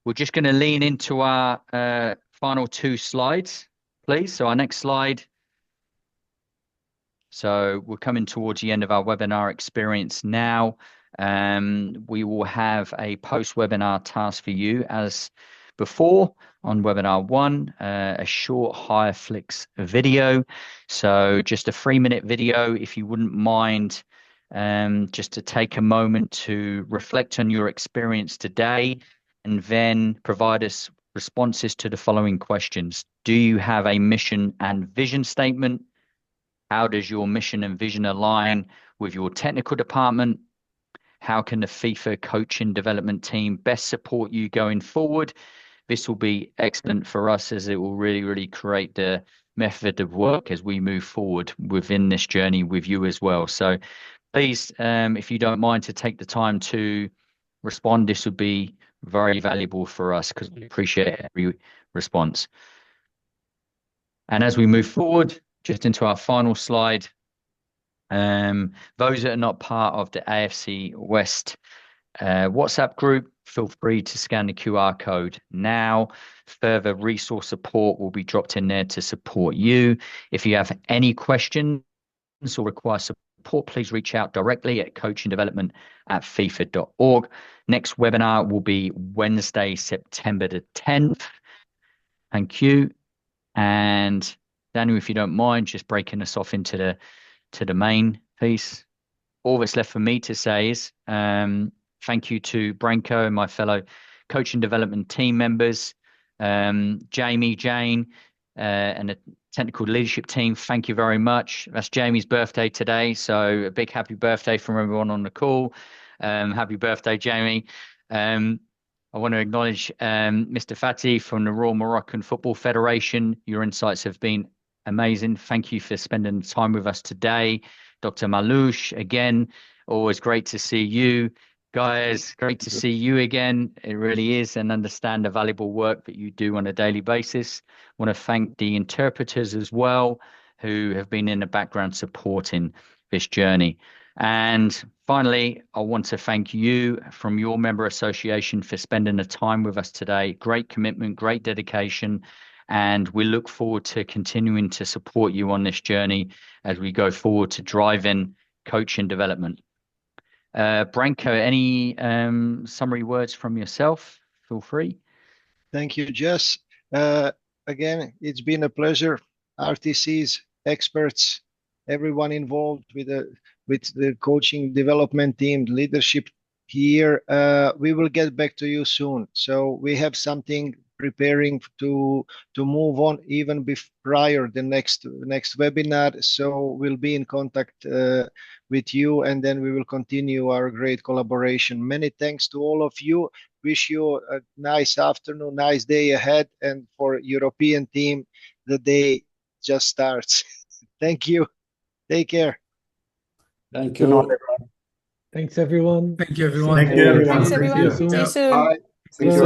Speaker 13: We're just going to lean into our final 2 slides, please. So our next slide. So we're coming towards the end of our webinar experience now. We will have a post-webinar task for you as before on webinar 1, a short HireFlix video. So just a 3-minute video, if you wouldn't mind, just to take a moment to reflect on your experience today, and then provide us responses to the following questions. Do you have a mission and vision statement? How does your mission and vision align with your technical department? how can the FIFA coaching development team best support you going forward. This will be excellent for us, as it will really, really create the method of work as we move forward within this journey with you as well. So please, if you don't mind to take the time to respond, this would be very valuable for us, because we appreciate every response. And as we move forward, just into our final slide, those that are not part of the AFC West WhatsApp group, feel free to scan the QR code now. Further resource support will be dropped in there to support you. If you have any questions or require support, please reach out directly at coachingdevelopment@fifa.org. Next webinar will be Wednesday, September the 10th. Thank you. And Daniel, if you don't mind, just breaking us off into the main piece. All that's left for me to say is thank you to Branko and my fellow coaching development team members, Jamie, Jane, and the technical leadership team. Thank you very much. That's Jamie's birthday today, so a big happy birthday from everyone on the call. Happy birthday, Jamie. I want to acknowledge Mr. Fatih from the Royal Moroccan Football Federation. Your insights have been amazing. Thank you for spending time with us today. Dr. Malouche, again, always great to see you. Guys, great to see you again. It really is, and understand the valuable work that you do on a daily basis. I want to thank the interpreters as well, who have been in the background supporting this journey. And finally, I want to thank you from your member association for spending the time with us today. Great commitment, great dedication, and we look forward to continuing to support you on this journey as we go forward to driving coaching development. Branko, any summary words from yourself? Feel free.
Speaker 10: Thank you, Jess. Again, it's been a pleasure. RTCs, experts, everyone involved with the coaching development team, leadership here. We will get back to you soon. So we have something preparing to move on even prior the next webinar. So we'll be in contact with you, and then we will continue our great collaboration. Many thanks to all of you. Wish you a nice afternoon, nice day ahead, and for European team, the day just starts. Thank you. Take care.
Speaker 3: Thank you.
Speaker 2: Thanks, everyone.
Speaker 19: Thank you, everyone.
Speaker 1: Thank you, everyone.
Speaker 2: Thanks, everyone.
Speaker 1: Thank you.
Speaker 2: See you soon.
Speaker 1: Bye.
Speaker 2: Thank you.